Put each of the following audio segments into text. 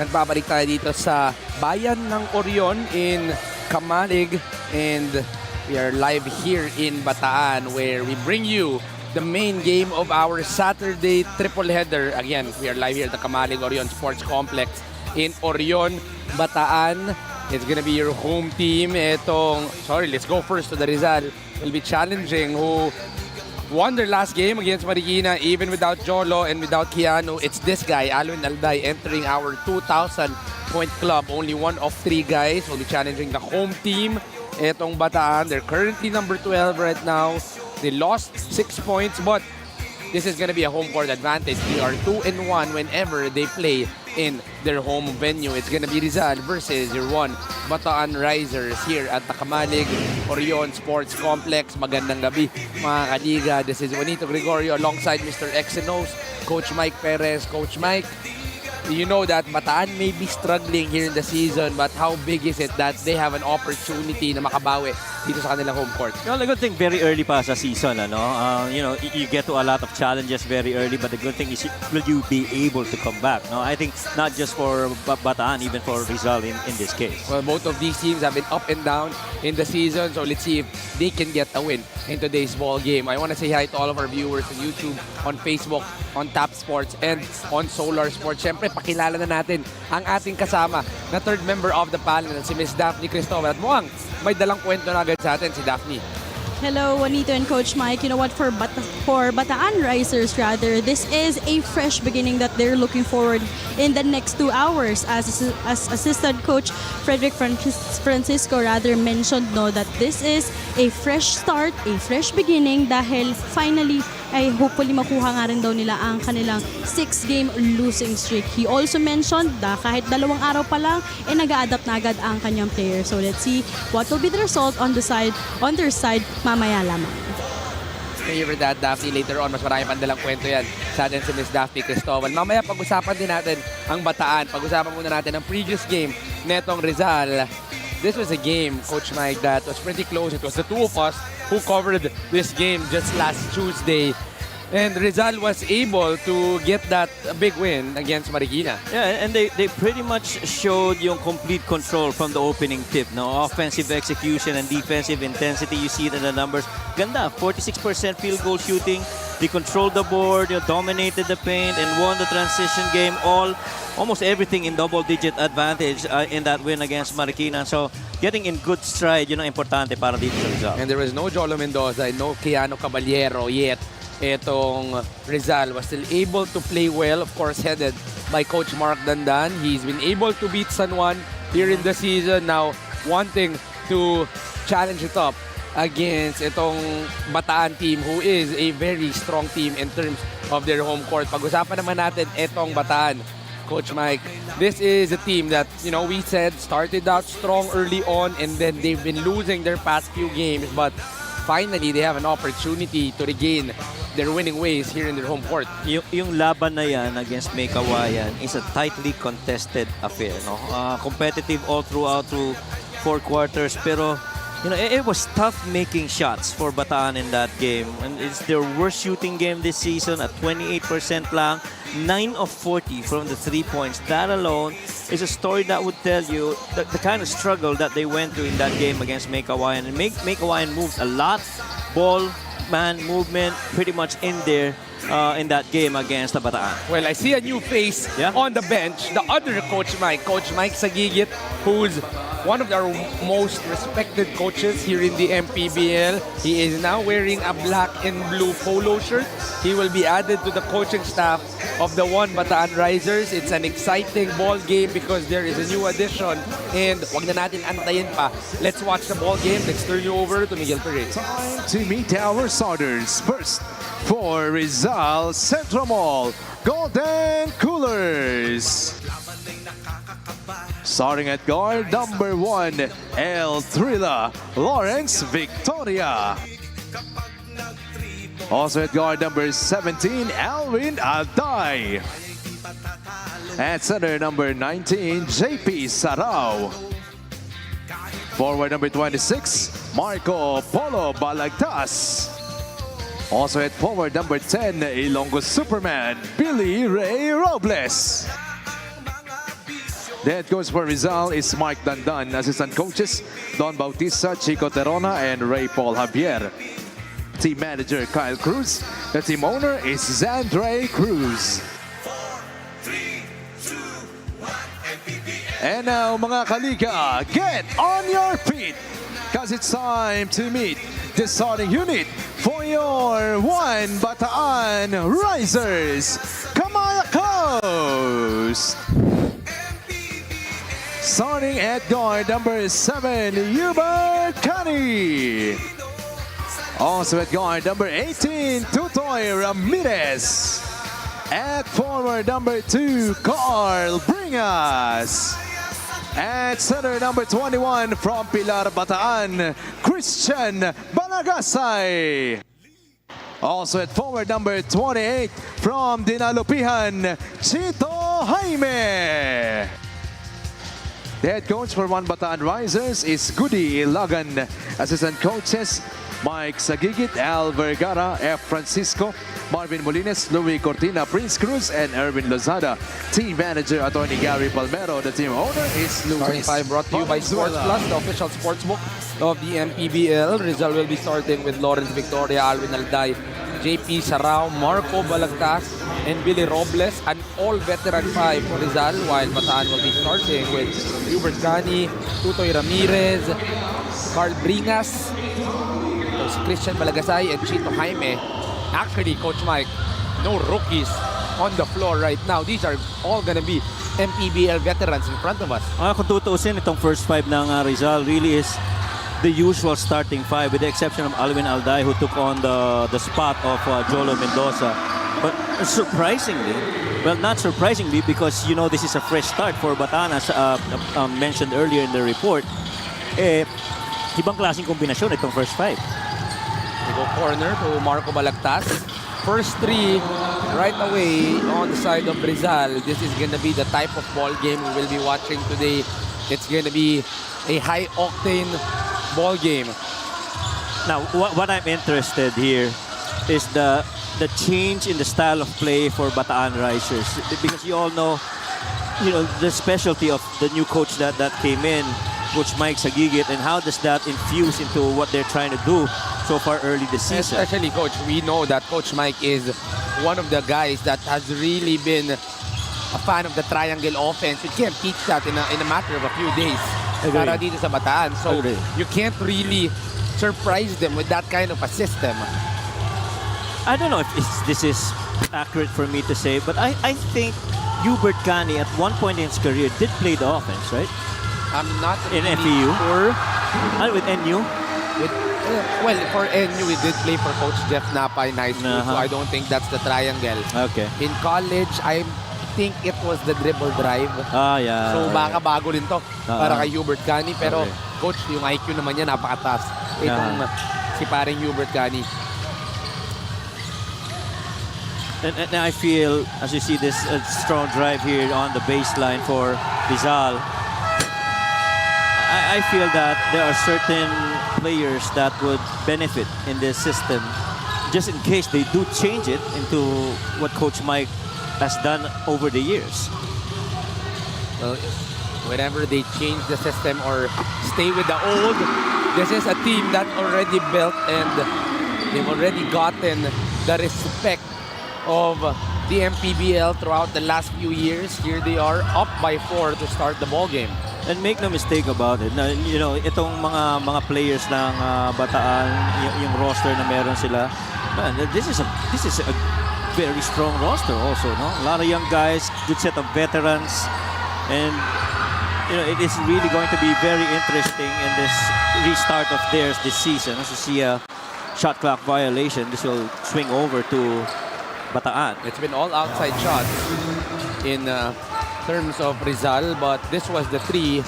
Nagbabalik tayo dito sa bayan ng Orion in Kamalig, and we are live here in Bataan where we bring you the main game of our Saturday triple header. Again, we are live here at the Kamalig Orion Sports Complex in Orion, Bataan. It's gonna be your home team. Let's go first to the Rizal. Will be challenging who won their last game against Marikina even without Jolo and without Keanu. It's this guy, Alwin Alday, entering our 2,000-point club. Only one of 3 guys will be challenging the home team. Etong Bataan, they're currently number 12 right now. They lost 6 points, but this is gonna be a home court advantage. They are 2-1 whenever they play in their home venue. It's gonna be Rizal versus your one Bataan Risers here at the Kamalig Orion Sports Complex. Magandang gabi mga kaliga. This is Juanito Gregorio alongside Mr. Xenos, Coach Mike Perez. Coach Mike, you know that Bataan may be struggling here in the season, but how big is it that they have an opportunity na makabawi dito sa kanilang home court? Well, the good thing, very early pa sa season, you get to a lot of challenges very early, but the good thing is, will you be able to come back? No, I think not just for Bataan, even for Rizal in this case. Well, both of these teams have been up and down in the season, so let's see if they can get a win in today's ball game. I want to say hi to all of our viewers on YouTube, on Facebook, on Tap Sports, and on Solar Sports. Siyempre, pakilala na natin ang ating kasama na third member of the panel, si Miss Daphne Cristobal. At mukhang may dalang kwento na agad sa atin si Daphne. Hello, Juanito and Coach Mike. You know what, for Bataan Risers, rather, this is a fresh beginning that they're looking forward in the next 2 hours. As assistant coach Frederick Francisco mentioned, that this is a fresh start, a fresh beginning dahil finally ay hopefully makuha nga rin daw nila ang kanilang 6-game losing streak. He also mentioned na kahit 2 araw pa lang, nag-a-adapt na agad ang kanyang player. So let's see what will be the result on their side mamaya lamang. Thank you for that, Daphne. Later on, mas marami pang dalang kwento yan sa atin si Miss Daphne Cristobal. Mamaya pag-usapan din natin ang Bataan. Pag-usapan muna natin ang previous game netong Rizal. This was a game, Coach Mike, that was pretty close. It was the two of us who covered this game just last Tuesday. And Rizal was able to get that big win against Marikina. Yeah, and they pretty much showed yung complete control from the opening tip. No, offensive execution and defensive intensity. You see it in the numbers. Ganda, 46% field goal shooting. They controlled the board, dominated the paint, and won the transition game. Almost everything in double-digit advantage in that win against Marikina. So, getting in good stride, importante para dito sa Rizal. And there was no Jolo Mendoza and no Keanu Caballero yet. Etong Rizal was still able to play well, of course, headed by Coach Mark Dandan. He's been able to beat San Juan here in the season, now wanting to challenge it up against itong Bataan team, who is a very strong team in terms of their home court. Pag-usapan naman natin itong Bataan, Coach Mike. This is a team that, we said started out strong early on, and then they've been losing their past few games, but finally they have an opportunity to regain their winning ways here in their home court. Yung laban na yan against May Kawayan is a tightly contested affair. No? Competitive all through 4 quarters, pero it was tough making shots for Bataan in that game. And it's their worst shooting game this season at 28% lang. 9 of 40 from the 3 points. That alone is a story that would tell you the kind of struggle that they went through in that game against May Kawayan. And May Kawayan moved a lot. Ball, man movement, pretty much in there in that game against the Bataan. Well, I see a new face on the bench. The other Coach Mike Sagigit, who's one of our most respected coaches here in the MPBL. He is now wearing a black and blue polo shirt. He will be added to the coaching staff of the one Bataan Risers. It's an exciting ball game because there is a new addition. And wag na natin antayin pa. Let's watch the ball game. Let's turn you over to Miguel Perez. Time to meet our starters. First, for Rizal Central Mall, Golden Coolers. Starting at guard, number 1, El Thrilla, Lawrence Victoria. Also at guard, number 17, Alwin Alday. At center, number 19, JP Sarao. Forward, number 26, Marco Polo Balagtas. Also at forward, number 10, Ilonggo Superman, Billy Ray Robles. The head coach for Rizal is Mike Dandan. Assistant coaches, Don Bautista, Chico Terona, and Ray Paul Javier. Team manager, Kyle Cruz. The team owner is Zandre Cruz. And now, mga kalika, get on your feet, because it's time to meet the starting unit for your Bataan Risers, PACQUIAO'S. Starting at guard number 7, Hubert Cani. Also at guard number 18, Tutoy Ramirez. At forward number 2, Carl Bringas. At center number 21 from Pilar Bataan, Christian Balagasay. Also at forward number 28 from Dinalupihan, Chito Jaime. The head coach for Bataan Risers is Goody Ilagan. Assistant coaches, Mike Sagigit, Al Vergara, F. Francisco, Marvin Molines, Louis Cortina, Prince Cruz, and Erwin Lozada. Team manager, Attorney Gary Palmero. The team owner is Luis. Starting 5 brought to you by Sports Plus, the official sportsbook of the MPBL. Rizal will be starting with Lawrence Victoria, Alvin Alday, JP Sarao, Marco Balagtas, and Billy Robles, an all-veteran 5 for Rizal, while Bataan will be starting with Hubert Cani, Tutoy Ramirez, Carl Bringas, Christian Balagasay, and Chito Jaime. Actually, Coach Mike, no rookies on the floor right now. These are all gonna be MPBL veterans in front of us. Kung tutuusin, itong first 5 ng Rizal really is the usual starting 5 with the exception of Alvin Alday, who took on the spot of Jolo Mendoza. But surprisingly, well, not surprisingly, because you know this is a fresh start for Bataan, as mentioned earlier in the report. Ibang klaseng kombinasyon itong first 5. They go corner to Marco Balagtas. First 3 right away on the side of Rizal. This is going to be the type of ball game we will be watching today. It's going to be a high-octane ball game. Now, what I'm interested here is the change in the style of play for Bataan Risers, because you all know, the specialty of the new coach that came in, Coach Mike Sagigit, and how does that infuse into what they're trying to do so far early this season? Especially, Coach, we know that Coach Mike is one of the guys that has really been a fan of the triangle offense. You can't teach that in a matter of a few days. Para dito sa Bataan. So you can't really surprise them with that kind of a system. I don't know if this is accurate for me to say, but I think Hubert Cani at one point in his career did play the offense, right? I'm not in really FEU sure. With NU? Well, for NU, we did play for Coach Jeff Napa in high school, so I don't think that's the triangle. Okay. In college, I think it was the dribble drive. Yeah. So baka bago rin to para kay Hubert Cani. Pero Coach, yung IQ naman niya napakataas. Itong si paring Hubert Cani. And I feel, as you see this strong drive here on the baseline for Rizal, I feel that there are certain players that would benefit in this system, just in case they do change it into what Coach Mike has done over the years. Well, whenever they change the system or stay with the old, this is a team that already built and they've already gotten the respect of the MPBL throughout the last few years. Here they are up by 4 to start the ball game. And make no mistake about it, itong mga players ng Bataan, yung roster na meron sila, man, this is a very strong roster also, no? A lot of young guys, good set of veterans, and it is really going to be very interesting in this restart of theirs this season. As you see a shot clock violation, this will swing over to Bataan. It's been all outside shots in terms of Rizal, but this was the 3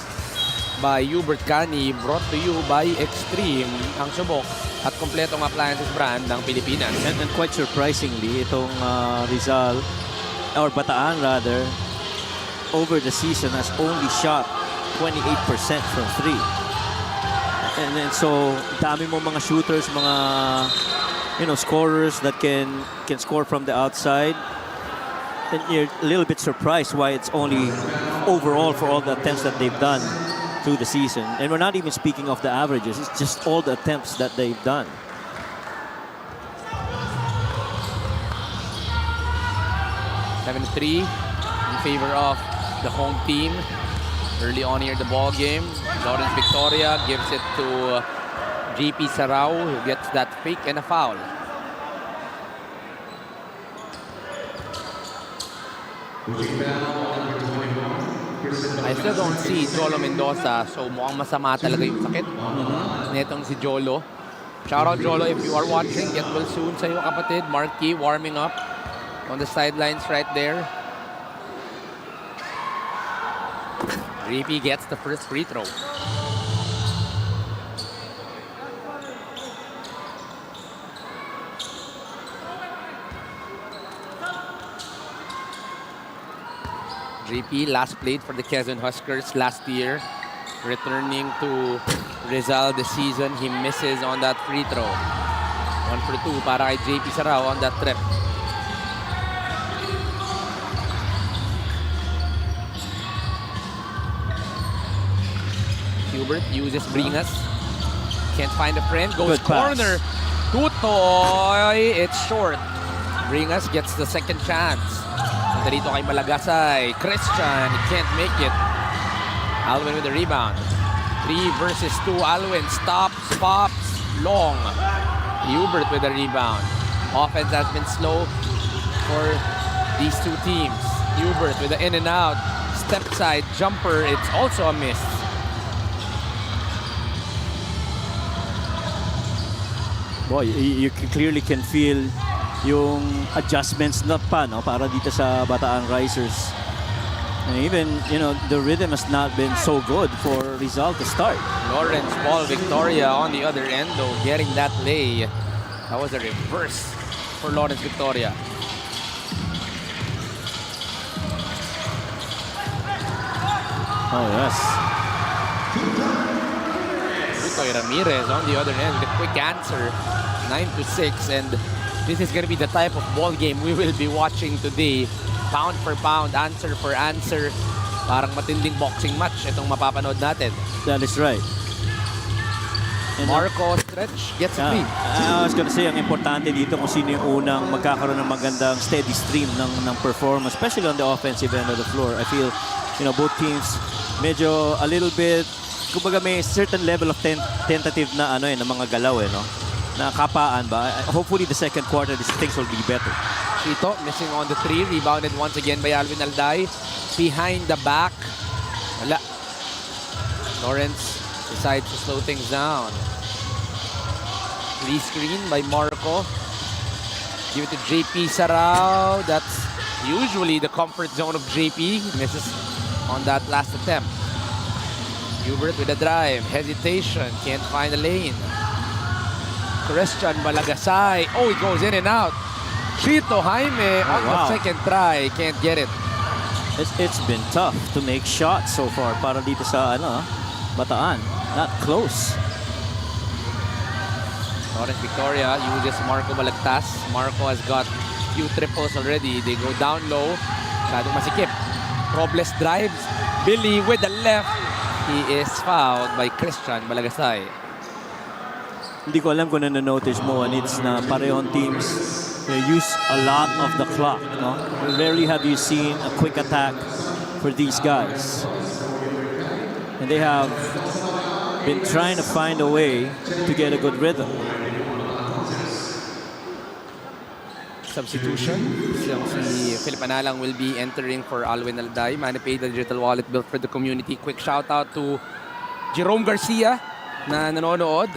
by Hubert Cani, brought to you by Extreme, ang subok at kompletong appliances brand ng Pilipinas. And quite surprisingly, itong Rizal, or Bataan rather, over the season has only shot 28% from 3. And then so, dami mo mga shooters, mga scorers that can score from the outside. And you're a little bit surprised why it's only overall for all the attempts that they've done through the season. And we're not even speaking of the averages. It's just all the attempts that they've done. (7-3) in favor of the home team. Early on here the ball game. Lawrence Victoria gives it to JP Sarao, who gets that fake and a foul. I still don't see Jolo Mendoza, so mukhang masama talaga yung sakit netong si Jolo. Shout out Jolo if you are watching. Get well soon sa iyo kapatid. Marky warming up on the sidelines right there. JP gets the first free throw. JP last played for the Quezon Huskers last year. Returning to Rizal this season, he misses on that free throw. 1 for 2 para kay JP Sarao on that trip. Hubert uses Bringas. Can't find a friend. Goes Good pass. corner. Tutoy. It's short. Bringas gets the second chance. Punta dito kay Malagasay. Christian. He can't make it. Alwin with the rebound. 3 versus 2. Alwin stops, pops, long. Hubert with the rebound. Offense has been slow for these two teams. Hubert with the in and out. Step side jumper. It's also a miss. Boy, you clearly can feel yung adjustments na pa, no, para dito sa Bataan Risers. And even, you know, the rhythm has not been so good for Rizal to start. Lawrence Paul Victoria on the other end, though, getting that lay. That was a reverse for Lawrence Victoria. Oh, yes. Utoy Ramirez on the other end, the quick answer, 9-6, and this is going to be the type of ball game we will be watching today. Pound for pound, answer for answer. Parang matinding boxing match itong mapapanood natin. That is right. And Marco stretch gets a free. I was gonna say, ang importante dito kung sino yung unang magkakaroon ng magandang steady stream ng performance, especially on the offensive end of the floor. I feel, you know, both teams medyo a little bit, kumbaga may certain level of tentative na ano na mga galaw no? Na kapaan ba? Hopefully the second quarter things will be better. Chito missing on the 3, rebounded once again by Alvin Alday. Behind the back. Wala. Lawrence decides to slow things down. Free screen by Marco. Give it to JP Sarao. That's usually the comfort zone of JP. Misses on that last attempt. Hubert with a drive. Hesitation. Can't find a lane. Christian Malagasay. Oh, he goes in and out. Chito Jaime on the second try. Can't get it. It's been tough to make shots so far para dito sa Bataan. Not close. Lawrence Victoria uses Marco Balagtas. Marco has got few triples already. They go down low. Masyadong masikip. Robles drives. Billy with the left. He is fouled by Christian Malagasay. Hindi ko alam kung na-notice mo, and it's na parehong teams use a lot of the clock. No? Rarely have you seen a quick attack for these guys. And they have been trying to find a way to get a good rhythm. Substitution. Si Philip Analang will be entering for Alwin Alday. MANNY paid the digital wallet built for the community. Quick shout out to Jerome Garcia na nanonood.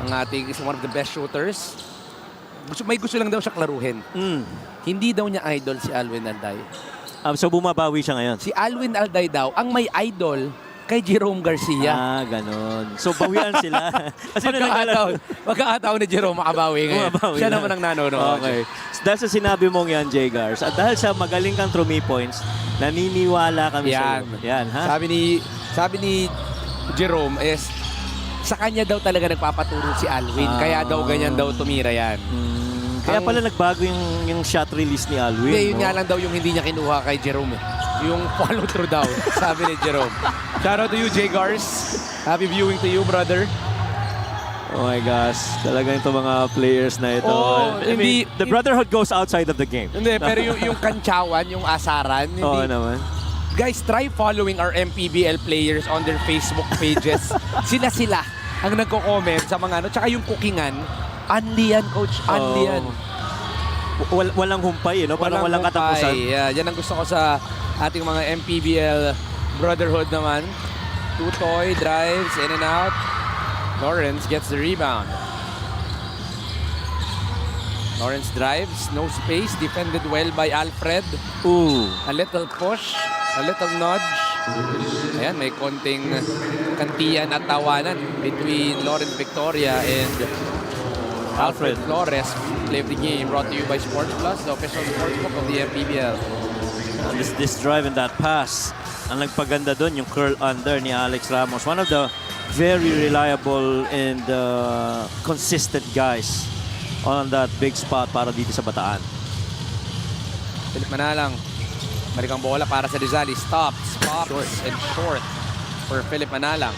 Ang ating is one of the best shooters. May gusto lang daw siya klaruhin. Hindi daw niya idol si Alwin Alday. So bumabawi siya ngayon? Si Alwin Alday daw ang may idol kay Jerome Garcia. Ganon. So bawian sila. Kasi magkakataon ni Jerome makabawi ngayon. Siya naman ang nanonood. Okay. So dahil sa sinabi mong yan, J. Gars, at dahil sa magaling kang through points, naniniwala kami sa iyo. Yan, ha? Sabi ni Jerome is sa kanya daw talaga nagpapaturo si Alwin. Kaya daw ganyan daw tumira yan. Kaya pala nagbago yung shot release ni Alwin. Hindi, yun no? nga lang daw yung hindi niya kinuha kay Jerome. Yung follow through daw, sabi ni Jerome. Shout out to you, Jay Gars. Happy viewing to you, brother. Oh my gosh, talagang ito mga players na ito. Oh, I mean, the brotherhood goes outside of the game. Hindi, pero yung kantsawan, yung asaran, hindi. Oo naman. Guys, try following our MPBL players on their Facebook pages. Sila ang nagko-comment sa mga ano. Tsaka yung cookingan, unli yan, coach. Unli yan. Walang humpay, no? Parang walang katapusan. Yeah, yan ang gusto ko sa ating mga MPBL brotherhood naman. Tutoy drives in and out. Lawrence gets the rebound. Lawrence drives, no space, defended well by Alfred. Ooh. A little push, a little nudge. Ayan, may konting kantiyan at tawanan between Lawrence Victoria and Alfred Flores. Play of the game brought to you by Sports Plus, the official sports book of the MPBL. This drive and that pass, ang nagpaganda doon yung curl under ni Alex Ramos. One of the very reliable and consistent guys on that big spot para dito sa Bataan. Philip Manalang, malikang bola para sa Rizal. Stops, pops, and short for Philip Manalang.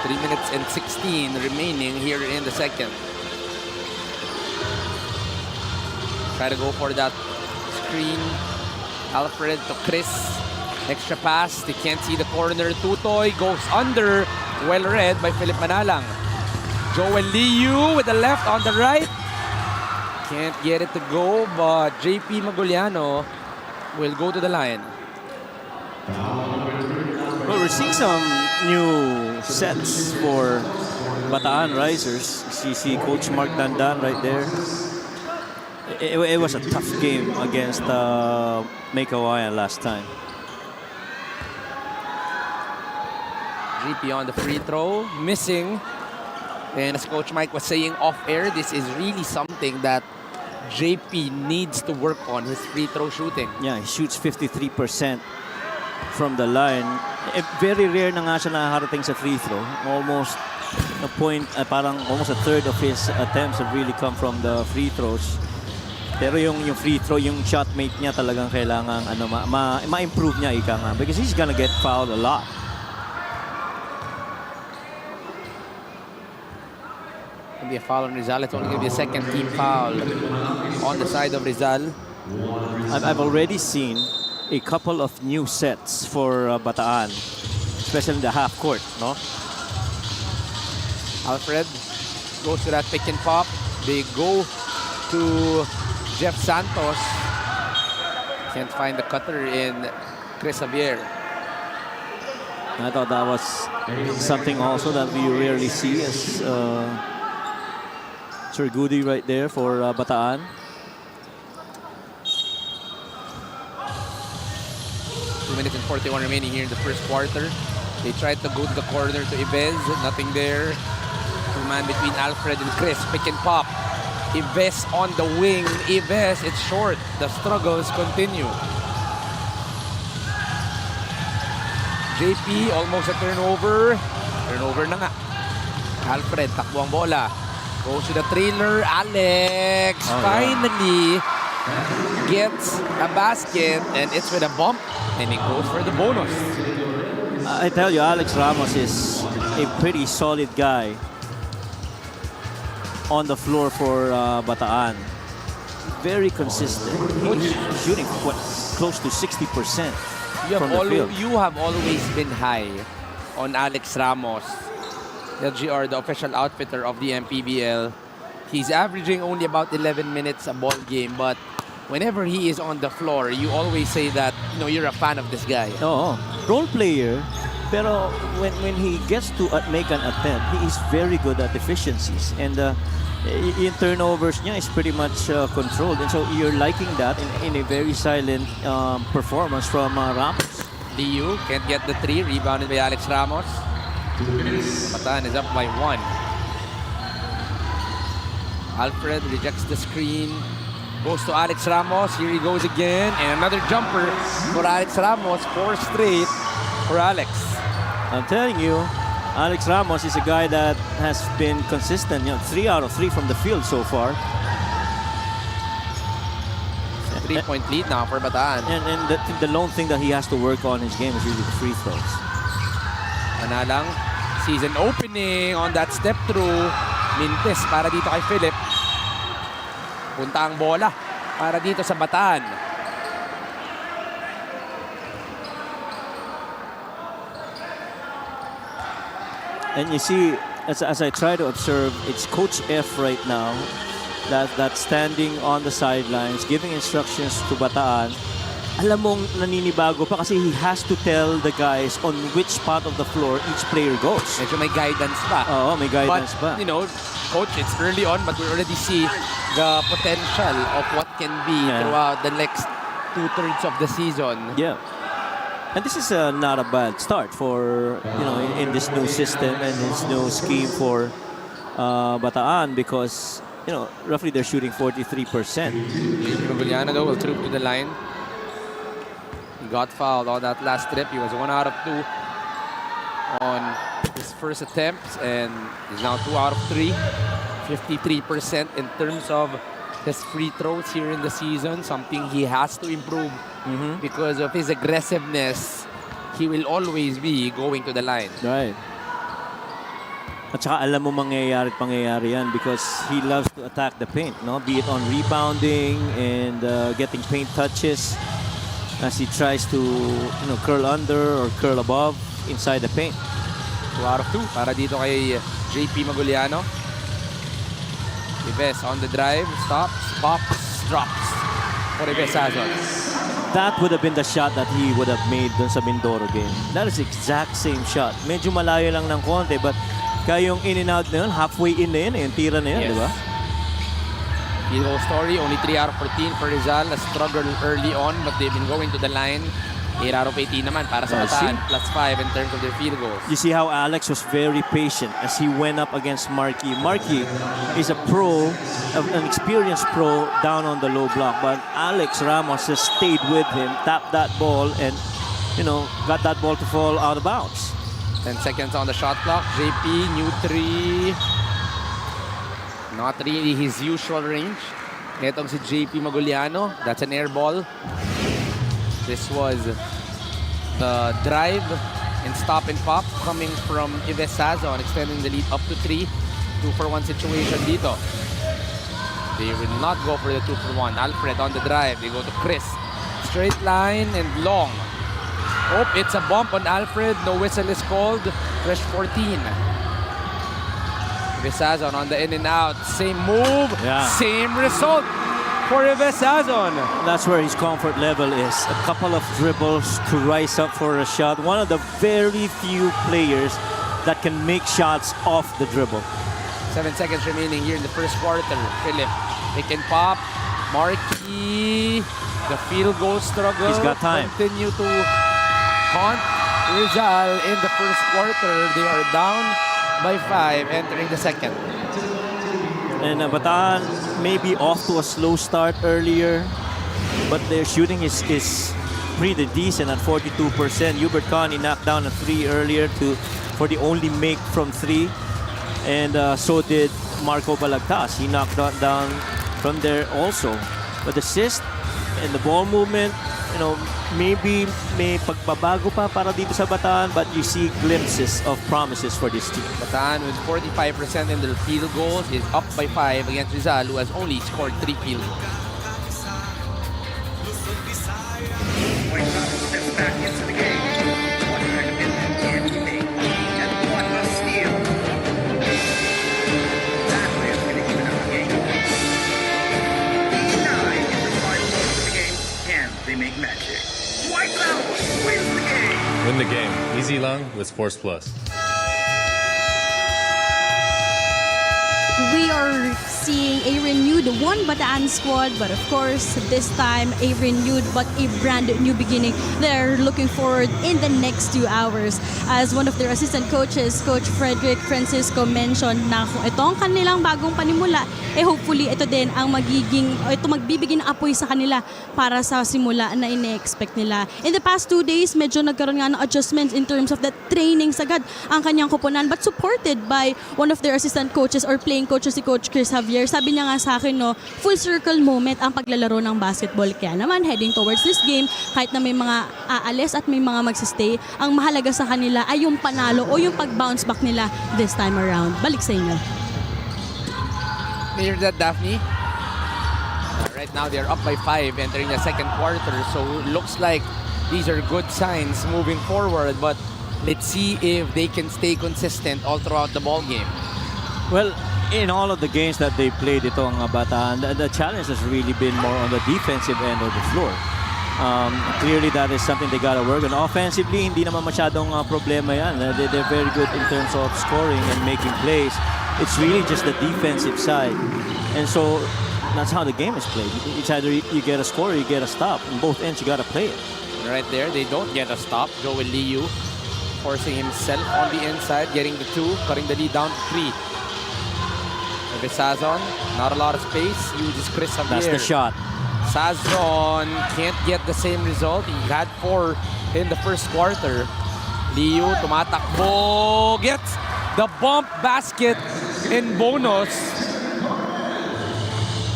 3 minutes and 16 remaining here in the second. Try to go for that screen. Alfred to Chris. Extra pass. They can't see the corner. Tutoy goes under. Well read by Philip Manalang. Joel Liu with the left on the right. Can't get it to go, but JP Maguliano will go to the line. Well, we're seeing some new sets for Bataan Risers. You see Coach Mark Dandan right there. It was a tough game against Maykawayan last time. JP on the free throw, missing. And as Coach Mike was saying off-air, this is really something that JP needs to work on, his free throw shooting. Yeah, he shoots 53% from the line. Very rare na nga siya nakakarating sa free throw. Almost a point, parang almost a third of his attempts have really come from the free throws. Pero yung free throw, yung shot mate niya talagang kailangan ma-improve niya ika nga because he's gonna get fouled a lot. Be a foul on Rizal. It's only going to be a second team foul on the side of Rizal. I've already seen a couple of new sets for Bataan, especially in the half court, no? Alfred goes to that pick and pop. They go to Jeff Santos. Can't find the cutter in Chris Javier. I thought that was something also that we rarely see as Sir Goody right there for Bataan. 2 minutes and 41 remaining here in the first quarter. They tried to go to the corner to Ives. Nothing there. Two-man between Alfred and Chris. Pick and pop. Ives on the wing. Ives, it's short. The struggles continue. JP, almost a turnover. Turnover na nga. Alfred, takbo ang bola. Goes to the trailer. Alex finally gets a basket, and it's with a bump, and he goes for the bonus. I tell you, Alex Ramos is a pretty solid guy on the floor for Bataan. Very consistent. He's shooting close to 60% from the field. You have always been high on Alex Ramos. LGR, the official outfitter of the MPBL. He's averaging only about 11 minutes a ball game, but whenever he is on the floor, you always say that, you know, you're a fan of this guy. Oo. Role player, pero when he gets to make an attempt, he is very good at efficiencies. And yung turnovers niya is pretty much controlled. And so you're liking that in a very silent performance from Ramos. Liu can't get the three, rebounded by Alex Ramos. Bataan is up by 1. Alfred rejects the screen. Goes to Alex Ramos. Here he goes again. And another jumper for Alex Ramos. 4 straight for Alex. I'm telling you, Alex Ramos is a guy that has been consistent. You know, 3 out of 3 from the field so far. 3-point lead now for Bataan. And the lone thing that he has to work on his game is really the free throws. Manalang, season opening on that step through. Mintes para dito kay Philip. Punta ang bola para dito sa Bataan. And you see, as I try to observe, it's Coach F right now that's standing on the sidelines, giving instructions to Bataan. Alam mong naninibago pa kasi he has to tell the guys on which part of the floor each player goes. Medyo may guidance pa. Oo, may guidance but, pa. you know, Coach, it's early on, but we already see the potential of what can be throughout the next 2/3 of the season. Yeah. And this is not a bad start for, you know, in this new system and this new scheme for Bataan because, you know, roughly they're shooting 43%. Juliana though will troop to the line. He got fouled on that last trip. He was 1 out of 2 on his first attempts and is now 2 out of 3. 53% in terms of his free throws here in the season, something he has to improve because of his aggressiveness. He will always be going to the line. Right. At saka alam mo pangyayari yan because he loves to attack the paint, no? Be it on rebounding and getting paint touches as he tries to, you know, curl under or curl above inside the paint. 2 out of 2 para dito kay JP Maguliano. Ives on the drive, stops, pops, drops for Ives Azon. That would have been the shot that he would have made dun sa Mindoro game. That is the exact same shot. Medyo malayo lang ng konti, but kayong in and out na yun, halfway in na yun, yung tira na yun, di ba? Field goal story, only 3 out of 14 for Rizal. A struggle early on, but they've been going to the line. 8 out of 18 naman para sa Bataan, plus 5 in terms of their field goals. You see how Alex was very patient as he went up against Marky. Marky is a pro, an experienced pro down on the low block, but Alex Ramos just stayed with him, tapped that ball, and, you know, got that ball to fall out of bounds. 10 seconds on the shot clock. JP, new 3. Not really his usual range. Itong si JP Maguliano, that's an air ball. This was the drive and stop and pop coming from Ives Azon, extending the lead up to 3. 2-for-1 situation dito. They will not go for the 2-for-1. Alfred on the drive. They go to Chris. Straight line and long. Oh, it's a bump on Alfred. No whistle is called. Fresh 14. Ives Azon on the in and out. Same move, same result for Ives Azon. That's where his comfort level is. A couple of dribbles to rise up for a shot. One of the very few players that can make shots off the dribble. 7 seconds remaining here in the first quarter. Philip, pick and pop. Marky, the field goal struggle. He's got time. Continue to haunt Rizal in the first quarter. They are down by 5 entering the second. And Bataan may be off to a slow start earlier, but their shooting is pretty decent at 42%. Hubert Connie knocked down a 3 earlier for the only make from 3. And so did Marco Balagtas. He knocked that down from there also. But the assist and the ball movement, you know, maybe may pagbabago pa para dito sa Bataan, but you see glimpses of promises for this team. Bataan with 45% in their field goals is up by 5 against Rizal, who has only scored 3 field goals. Back into the game. What kind of impact can he make? And what a steal. That way is going to even up the game. 9 in the final quarter of the game. Can they make magic? White Lounge wins the game. Win the game. Easy long with Force Plus. We are seeing a renewed One Bataan squad, but of course, this time a renewed but a brand new beginning. They're looking forward in the next 2 hours. As one of their assistant coaches, Coach Frederick Francisco, mentioned na kung ito ang kanilang bagong panimula, hopefully ito din ang magbibigay ng apoy sa kanila para sa simula na ine-expect nila. In the past 2 days, medyo nagkaroon nga ng adjustments in terms of the training sagad ang kanyang koponan, but supported by one of their assistant coaches or playing coach si Coach Chris Javier, sabi niya nga sa akin, no, full circle moment ang paglalaro ng basketball. Kaya naman, heading towards this game, kahit na may mga aalis at may mga magsistay, ang mahalaga sa kanila ay yung panalo o yung pag-bounce back nila this time around. Balik sa inyo. Hear that, Daphne? Right now, they're up by 5 entering the second quarter. So, looks like these are good signs moving forward. But let's see if they can stay consistent all throughout the ball game. Well, in all of the games that they played itong Bataan, the challenge has really been more on the defensive end of the floor. Clearly, that is something they gotta work on. Offensively, hindi naman masyadong problema yan. They're very good in terms of scoring and making plays. It's really just the defensive side. And so, that's how the game is played. It's either you get a score or you get a stop. On both ends, you gotta play it. Right there, they don't get a stop. Joel Liu forcing himself on the inside, getting the 2, cutting the lead down to 3. Sazon, not a lot of space, uses Chris Javier. That's the shot. Sazon can't get the same result. He had 4 in the first quarter. Liu tumatakbo, gets the bump basket in bonus.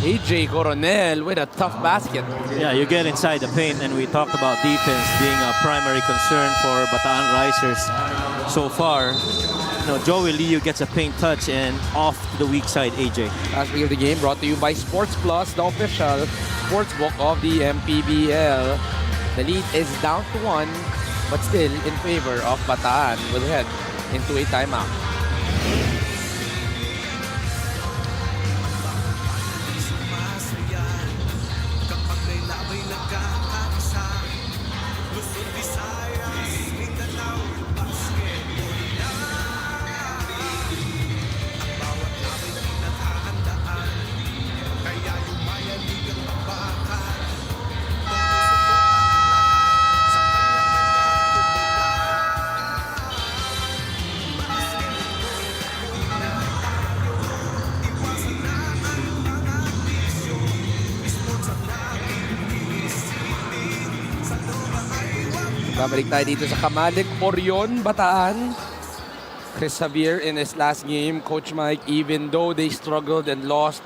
AJ Coronel with a tough basket. Yeah, you get inside the paint, and we talked about defense being a primary concern for Bataan Risers so far. You know, Joey Liu gets a paint touch and off to the weak side, AJ. Last week of the game brought to you by Sports Plus, the official sportsbook of the MPBL. The lead is down to 1, but still in favor of Bataan. We'll head into a timeout. Babalik tayo dito sa Kamalig, Orion, Bataan. Chris Javier in his last game, Coach Mike, even though they struggled and lost,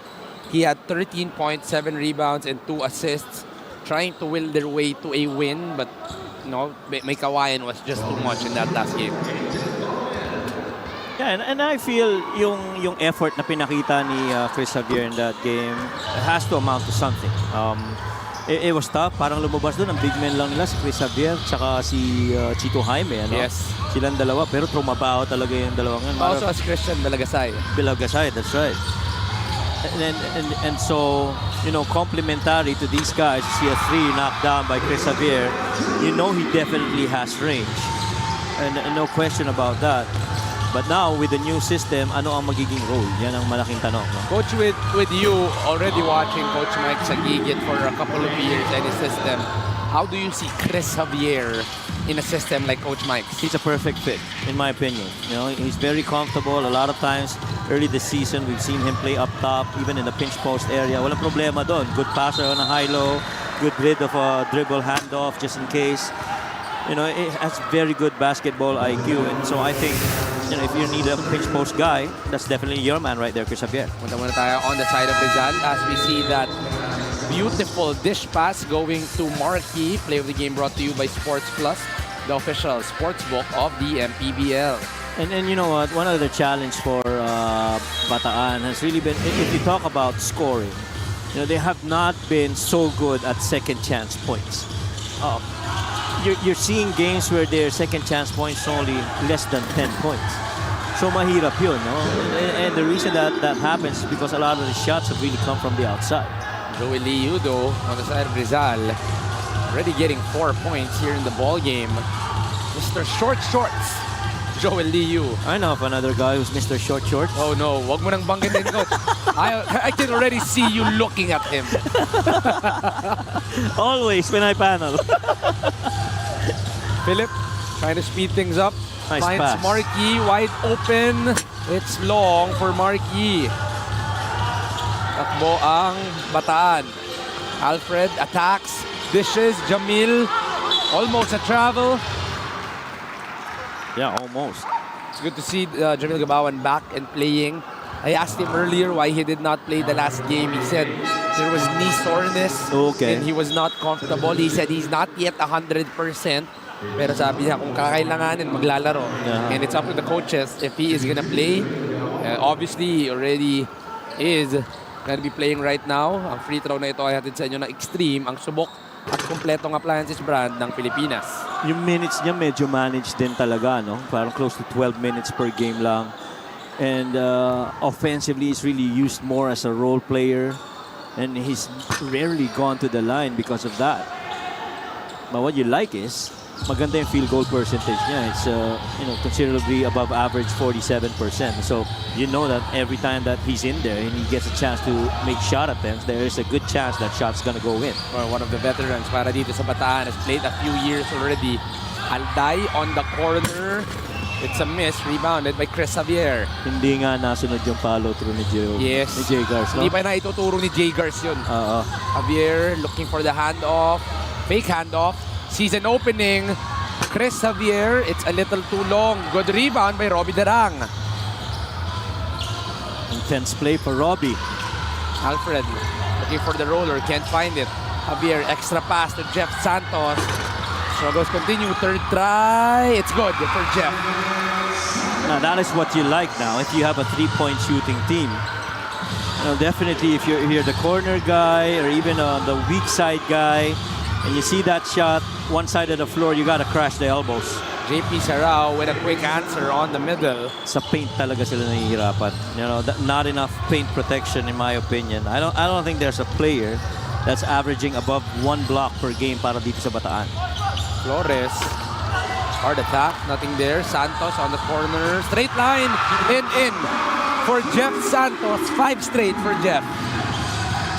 he had 13.7 rebounds and 2 assists, trying to will their way to a win, but no, may kawayan was just too much in that last game. Yeah, and I feel yung effort na pinakita ni Chris Javier in that game has to amount to something. It was tough. Parang lumabas doon. Ang big men lang nila, si Chris Javier tsaka si Chito Jaime. Ano? Yes. Silang dalawa, pero trumabaho talaga yung dalawang yan. Also as Christian Balagasay. Balagasay, that's right. And so, you know, complementary to these guys, you see a 3 knocked down by Chris Javier. You know he definitely has range. And no question about that. But now, with the new system, ano ang magiging role? Yan ang malaking tanong. No? Coach, with you already watching Coach Mike Sagigit for a couple of years and his system, how do you see Chris Javier in a system like Coach Mike's? He's a perfect fit, in my opinion. You know, he's very comfortable. A lot of times, early this season, we've seen him play up top, even in the pinch post area. Walang problema doon. Good passer on a high-low, good rid of a dribble handoff just in case. You know, it has very good basketball IQ. And so I think, you know, if you need a pinch post guy, that's definitely your man right there, Chris Javier. Punta muna tayo on the side of Rizal as we see that beautiful dish pass going to Marquis. Play of the game brought to you by Sports Plus, the official sportsbook of the MPBL. And you know what? One other challenge for Bataan has really been, if you talk about scoring, you know, they have not been so good at second chance points. You're seeing games where their second chance points are only less than 10 points. So mahirap yun, no? And the reason that happens is because a lot of the shots have really come from the outside. Joey Liu, though, on the side of Rizal, already getting 4 points here in the ball game. Mr. Short Shorts, Joey Liu. I know of another guy who's Mr. Short Shorts. Oh no, wag mo nang banggitin, Coach. I can already see you looking at him. Always when I panel. Philip trying to speed things up. Nice Finds pass. Marquis wide open. It's long for Marquis. Takbo ang Bataan. Alfred attacks, dishes, Jamil. Almost a travel. Yeah, almost. It's good to see Jamil Gabawan back and playing. I asked him earlier why he did not play the last game. He said there was knee soreness Okay. and he was not comfortable. He said he's not yet 100%. Pero sabi niya kung kakailanganin, maglalaro. Yeah. And it's up to the coaches if he is gonna play. Obviously, he already is gonna be playing right now. Ang free throw na ito ay hatid sa inyo na Extreme, ang subok at kompletong appliances brand ng Pilipinas. Yung minutes niya medyo managed din talaga, no? Parang close to 12 minutes per game lang. And offensively, he's really used more as a role player. And he's rarely gone to the line because of that. But what you like is, maganda yung field goal percentage niya. It's considerably above average, 47%. So you know that every time that he's in there and he gets a chance to make shot attempts, there is a good chance that shot's gonna go in. Well, one of the veterans para dito sa Bataan has played a few years already. Alday on the corner. It's a miss, rebounded by Chris Javier. Hindi nga nasunod yung follow through ni Yes. Jay Gars. No? Hindi pa na ituturo ni Jay Gars yun. Oo. Javier looking for the handoff. Fake handoff. Sees an opening. Chris Javier, it's a little too long. Good rebound by Robbie Darang. Intense play for Robbie. Alfred looking for the roller, can't find it. Javier, extra pass to Jeff Santos. Struggles continue, third try. It's good for Jeff. Now that is what you like now. If you have a three-point shooting team, definitely if you're the corner guy or even the weak side guy, and you see that shot one side of the floor, you gotta crash the elbows. JP Sarao with a quick answer on the middle. Sa paint talaga sila nahihirapan. Not enough paint protection in my opinion. I don't think there's a player that's averaging above 1 block per game para dito sa Bataan. Flores, hard attack, nothing there. Santos on the corner, straight line, in for Jeff Santos. 5 straight for Jeff.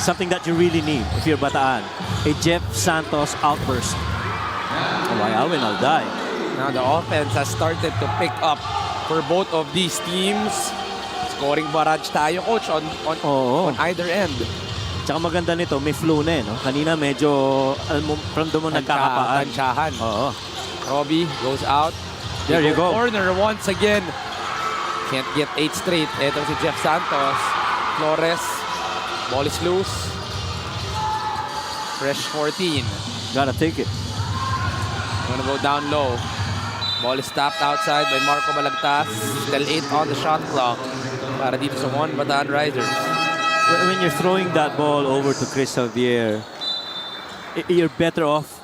Something that you really need if you're Bataan. A Jeff Santos outburst. By Alwin Alday. Now the offense has started to pick up for both of these teams. Scoring barrage tayo, coach, on either end. Tsaka maganda nito, may flow na no? Kanina medyo, from doon mo nagkakapaan. Tansyahan. Oo. Robbie goes out. There you go. Corner once again. Can't get 8 straight. Ito si Jeff Santos. Flores. Ball is loose. Fresh 14. Gotta take it. Gonna go down low. Ball is tapped outside by Marco Balagtas. Still 8 on the shot clock para dito sa One Bataan Risers. When you're throwing that ball over to Chris Javier, you're better off,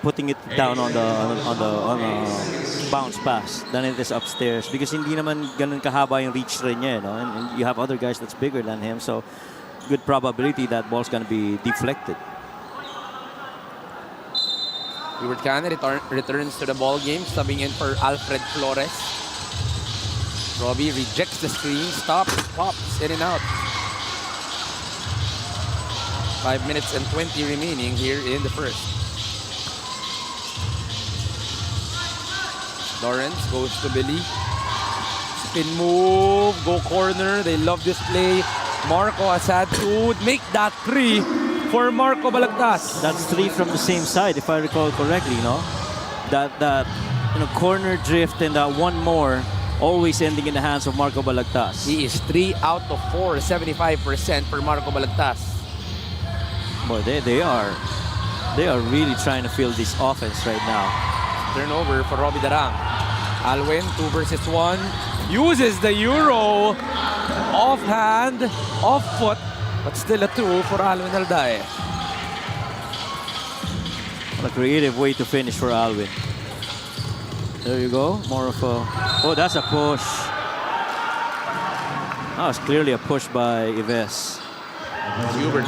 putting it down on the bounce pass than it is upstairs because hindi naman ganun kahaba yung reach rin niya, and you have other guys that's bigger than him, so good probability that ball's gonna be deflected. Hubert Canny returns to the ball game, subbing in for Alfred Flores. Robbie rejects the screen, stops, pops in and out. 5 minutes and 20 remaining here in the first. Lawrence goes to Billy. Spin move, go corner. They love this play. Marco has had to make that 3 for Marco Balagtas. That's 3 from the same side, if I recall correctly, That corner drift and that one more, always ending in the hands of Marco Balagtas. He is 3 out of 4, 75% for Marco Balagtas. Boy, they are really trying to fill this offense right now. Turnover for Robbie Darang. Alwin, 2 versus 1. Uses the Euro. Offhand, off foot, but still a 2 for Alwin Alday. What a creative way to finish for Alwin. There you go. More of a... Oh, that's a push. That was clearly a push by Ives. Hubert.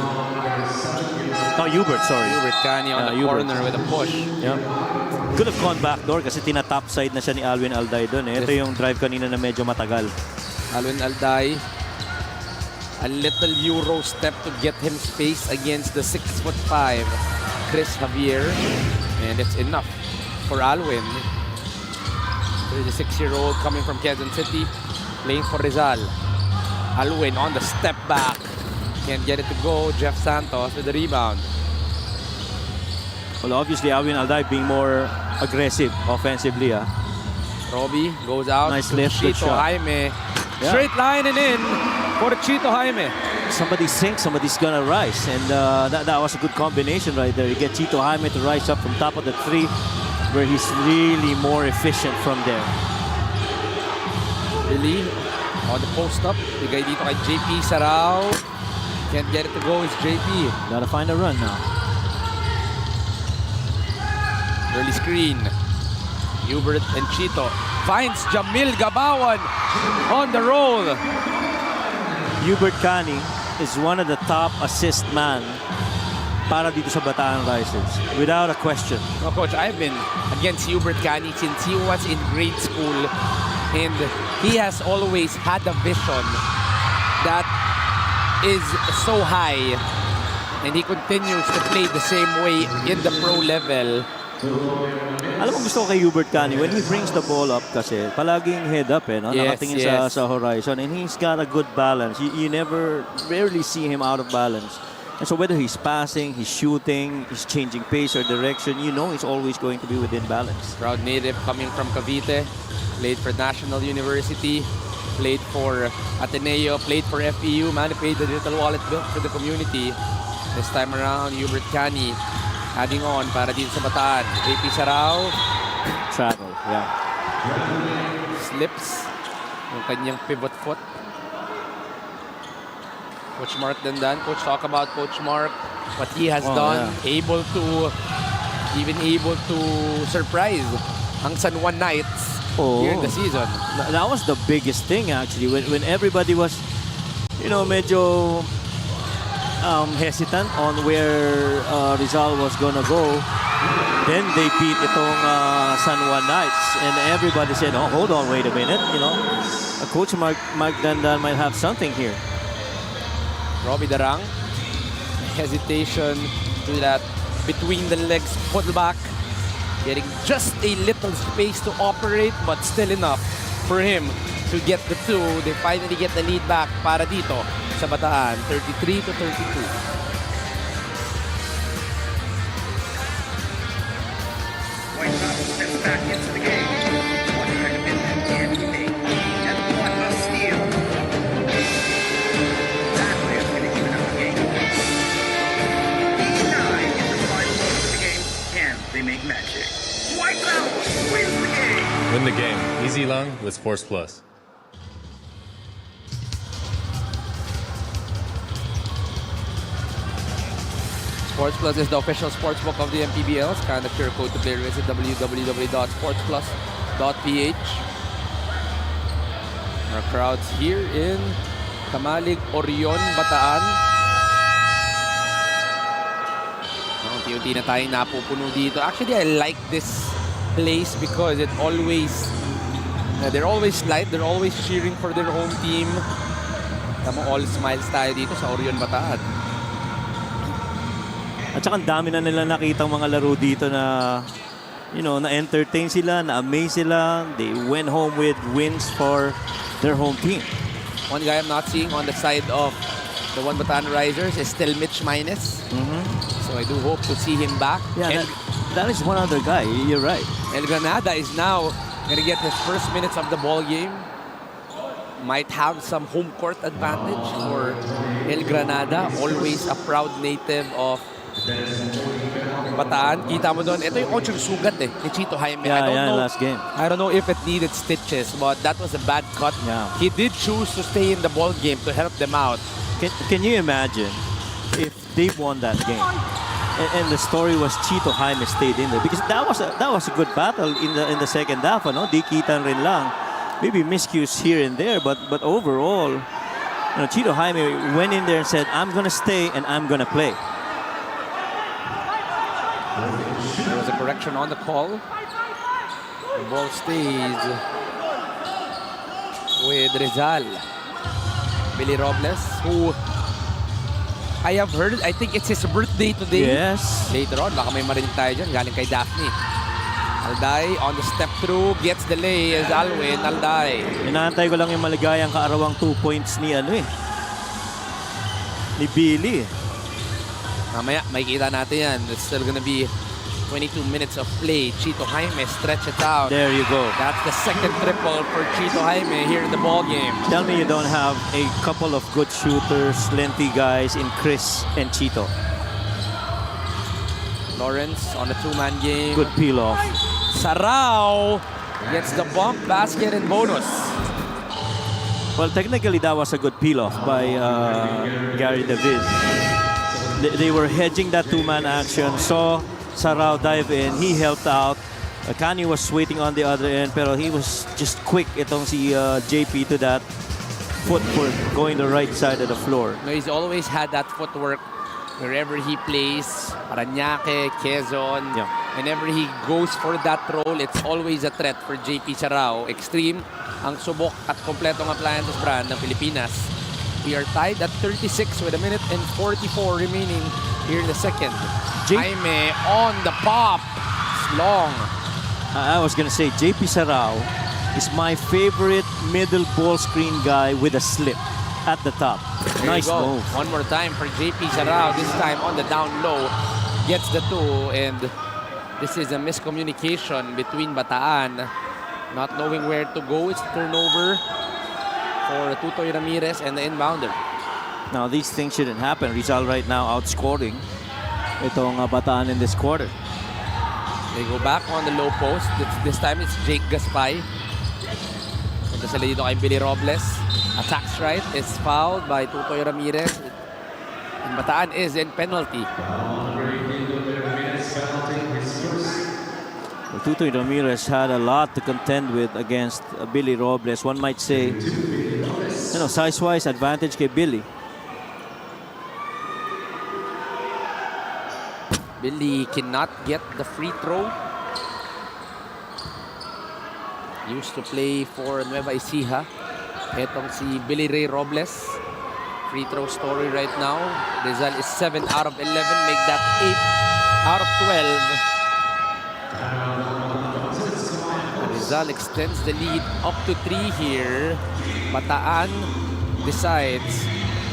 Oh, Hubert, sorry. Hubert Canny on the Hubert. corner with a push. Yep. Could have gone backdoor kasi tina-top side na siya ni Alwin Alday doon. Ito yung drive kanina na medyo matagal. Alwin Alday. A little Euro step to get him space against the 6'5" Chris Javier. And it's enough for Alwin. 36-year-old coming from Quezon City, playing for Rizal. Alwin on the step back. Can't get it to go. Jeff Santos with the rebound. Well, obviously, Alwin Alday being more aggressive offensively. Robbie goes out. Nice to lift, good Chito shot. Jaime. Yeah. Straight line and in for Chito Jaime. Somebody sinks, somebody's gonna rise, and that was a good combination right there. You get Chito Jaime to rise up from top of the three, where he's really more efficient from there. Really, on the post up, bigay dito kay JP Sarao. Can't get it to go, it's JP. Gotta find a run now. Early screen. Hubert and Chito finds Jamil Gabawan on the roll. Hubert Cani is one of the top assist man para dito sa Bataan Risers, without a question. Oh, Coach, I've been against Hubert Cani since he was in grade school, and he has always had a vision that is so high, and he continues to play the same way in the pro level. Alam mo, gusto ko kay Hubert Cani, when he brings the ball up kasi, palaging head up no? Yes, Nakatingin yes. sa horizon, and he's got a good balance. You rarely see him out of balance. And so whether he's passing, he's shooting, he's changing pace or direction, you know he's always going to be within balance. Proud native coming from Cavite, played for National University, played for Ateneo, played for FEU. Manny paid the little wallet bill for the community. This time around, Hubert Cani adding on para dito sa Bataan. JP Sarao Travel, yeah. slips yung kanyang pivot foot. Coach Mark Dandan. Coach, talk about Coach Mark, what he has done, yeah. able to surprise ang San Juan Knights here in the season. That was the biggest thing actually, when everybody was, medyo hesitant on where Rizal was gonna go. Then they beat itong San Juan Knights, and everybody said, "Oh, hold on, wait a minute." Coach Mark Dandan might have something here. Robbie Darang, hesitation to that between the legs pullback, getting just a little space to operate, but still enough for him to get the two. They finally get the lead back para dito sa Bataan, 33-32. White Sox steps back into the game. What kind of impact can he make? And what a steal! That way is going to even up the game. 89 in the final over the game. Can they make magic? White Sox wins the game! Win the game. Easy long with Sports Plus. Sports Plus is the official sportsbook of the MPBL. Scan the QR code to play. Visit www.sportsplus.ph. Our crowds here in Kamalig, Orion, Bataan. Unti-unti na tayong napupuno dito. Actually, I like this place because it always, they're always light. They're always cheering for their home team. Tama, all smiles tayo dito sa Orion, Bataan. At saka ang dami na nila nakitang mga laro dito na, na-entertain sila, na-amaze sila. They went home with wins for their home team. One guy I'm not seeing on the side of the One Bataan Risers is still Mitch Minus. So I do hope to see him back. Yeah, that is one other guy. You're right. El Granada is now going to get his first minutes of the ball game. Might have some home court advantage for El Granada. Always a proud native of Bataan. Kita mo doon, ito yung 8 sugat ni Chito Jaime. Yeah, I don't know, last game. I don't know if it needed stitches, but that was a bad cut. Yeah. He did choose to stay in the ball game to help them out. Can you imagine if they won that game and the story was Chito Jaime stayed in there? Because that was a good battle in the second half, no? Di kitan rin lang. Maybe miscues here and there, but overall, Chito Jaime went in there and said, "I'm gonna stay and I'm gonna play." There was a correction on the call. The ball stays with Rizal. Billy Robles, who I have heard, I think it's his birthday today. Yes. Later on, baka may marinig tayo dyan, galing kay Daphne. Alday on the step through, gets the lay as Alwin. Alday. Inaantay ko lang yung maligayang kaarawang 2 points ni ni Billy. Mamaya, makikita natin yan. It's still gonna be 22 minutes of play. Chito Jaime stretch it out. There you go. That's the second triple for Chito Jaime here in the ball game. Tell me you don't have a couple of good shooters, lengthy guys in Chris and Chito. Lawrence on the two-man game. Good peel off. Sarao gets the bump, basket, and bonus. Well, technically that was a good peel off by Gary David. They were hedging that two-man action. Saw Sarao dive in. He helped out. Kani was waiting on the other end, pero he was just quick itong si JP to that footwork going the right side of the floor. No, he's always had that footwork wherever he plays. Parañaque, Quezon. Yeah. Whenever he goes for that role, it's always a threat for JP Sarao. Extreme ang subok at kompletong appliances brand ng Pilipinas. We are tied at 36 with a minute and 44 remaining here in the second. Jaime on the pop. It's long. I was gonna say JP Sarao is my favorite middle ball screen guy with a slip at the top. There Nice you go. move. One more time for JP Sarao. This time on the down low. Gets the two, and this is a miscommunication between Bataan. Not knowing where to go. It's turnover for Tutoy Ramirez and the inbounder. Now these things shouldn't happen. Rizal right now outscoring itong Bataan in this quarter. They go back on the low post. This time it's Jake Gaspay. Punta sila dito kay Billy Robles. Attacks right. Is fouled by Tutoy Ramirez. And Bataan is in penalty. Well, Tutoy Ramirez had a lot to contend with against Billy Robles. One might say, you know, size-wise advantage kay Billy. Billy cannot get the free throw. Used to play for Nueva Ecija. Etong si Billy Ray Robles. Free throw story right now. Rizal is 7 out of 11. Make that 8 out of 12. Rizal extends the lead up to 3 here. Bataan decides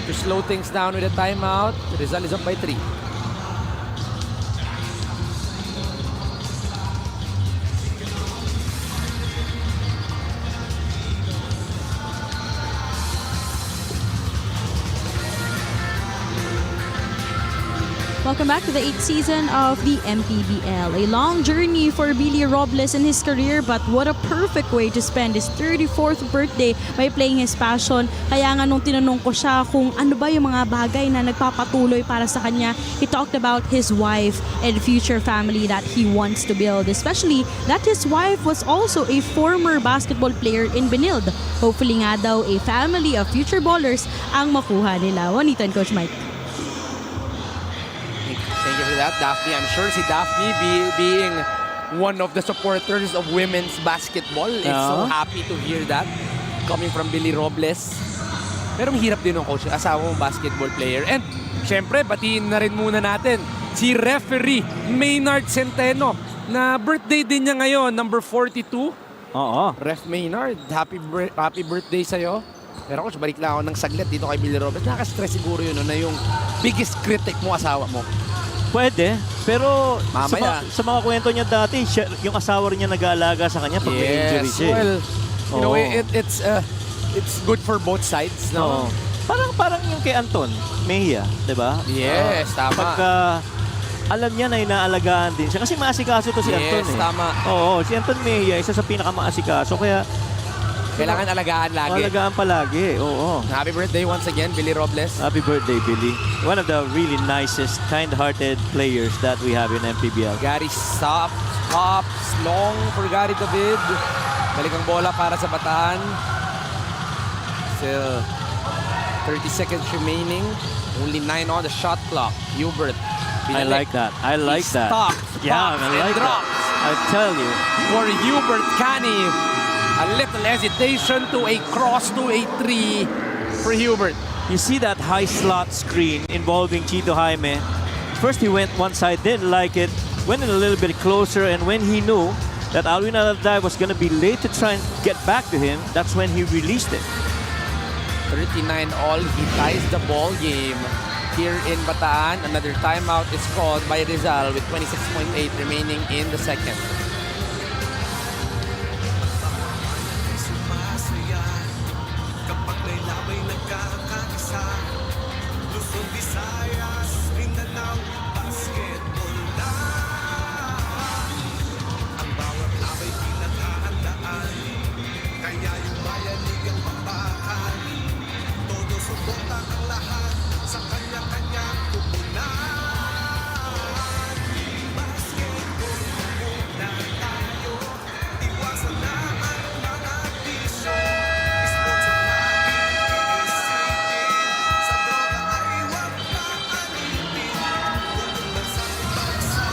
to slow things down with a timeout. Rizal is up by 3. Welcome back to the 8th season of the MPBL. A long journey for Billy Robles in his career, but what a perfect way to spend his 34th birthday by playing his passion. Kaya nga nung tinanong ko siya kung ano ba yung mga bagay na nagpapatuloy para sa kanya, he talked about his wife and future family that he wants to build, especially that his wife was also a former basketball player in Benilde. Hopefully nga daw a family of future ballers ang makuha nila. Juanito and Coach Mike. Thank you for that, Daphne. I'm sure si Daphne, being one of the supporters of women's basketball, is so happy to hear that coming from Billy Robles. Pero mahirap din ng coach, asawa mo basketball player. And syempre, batiin na rin muna natin si referee Maynard Centeno na birthday din niya ngayon, number 42. Oo. Ref Maynard, happy birthday sa'yo. Pero coach, balik lang ako ng saglit dito kay Billy Robles. Nakaka-stress siguro yun, no, na yung biggest critic mo, asawa mo. Pwede, pero mamaya, sa mga kwento niya dati, yung asawa rin niya nag-aalaga sa kanya pag may injury siya. Well, you know, it's good for both sides, no? Parang yung kay Anton Mejia, 'di ba? Yes, tama. Pagka alam niya na inaalagaan din siya kasi maasikaso to si Anton. Yes, tama. Oo, si Anton Mejia isa sa pinakamaasikaso kaya kailangan alagaan lagi. Alagaan palagi, oo. Happy birthday once again, Billy Robles. Happy birthday, Billy. One of the really nicest, kind-hearted players that we have in MPBL. Gary stops, long for Gary David. Balik ang bola para sa Bataan. Still 30 seconds remaining. Only 9 on the shot clock. Hubert. I like that. I like that. Stops, Yeah, I like that. I tell you. For Hubert Cani. A little hesitation to a cross to a 3 for Hubert. You see that high slot screen involving Chito Jaime. First he went one side, didn't like it, went in a little bit closer, and when he knew that Alvin Alalday was going to be late to try and get back to him, that's when he released it. 39 all, he ties the ball game. here in Bataan. Another timeout is called by Rizal with 26.8 remaining in the second.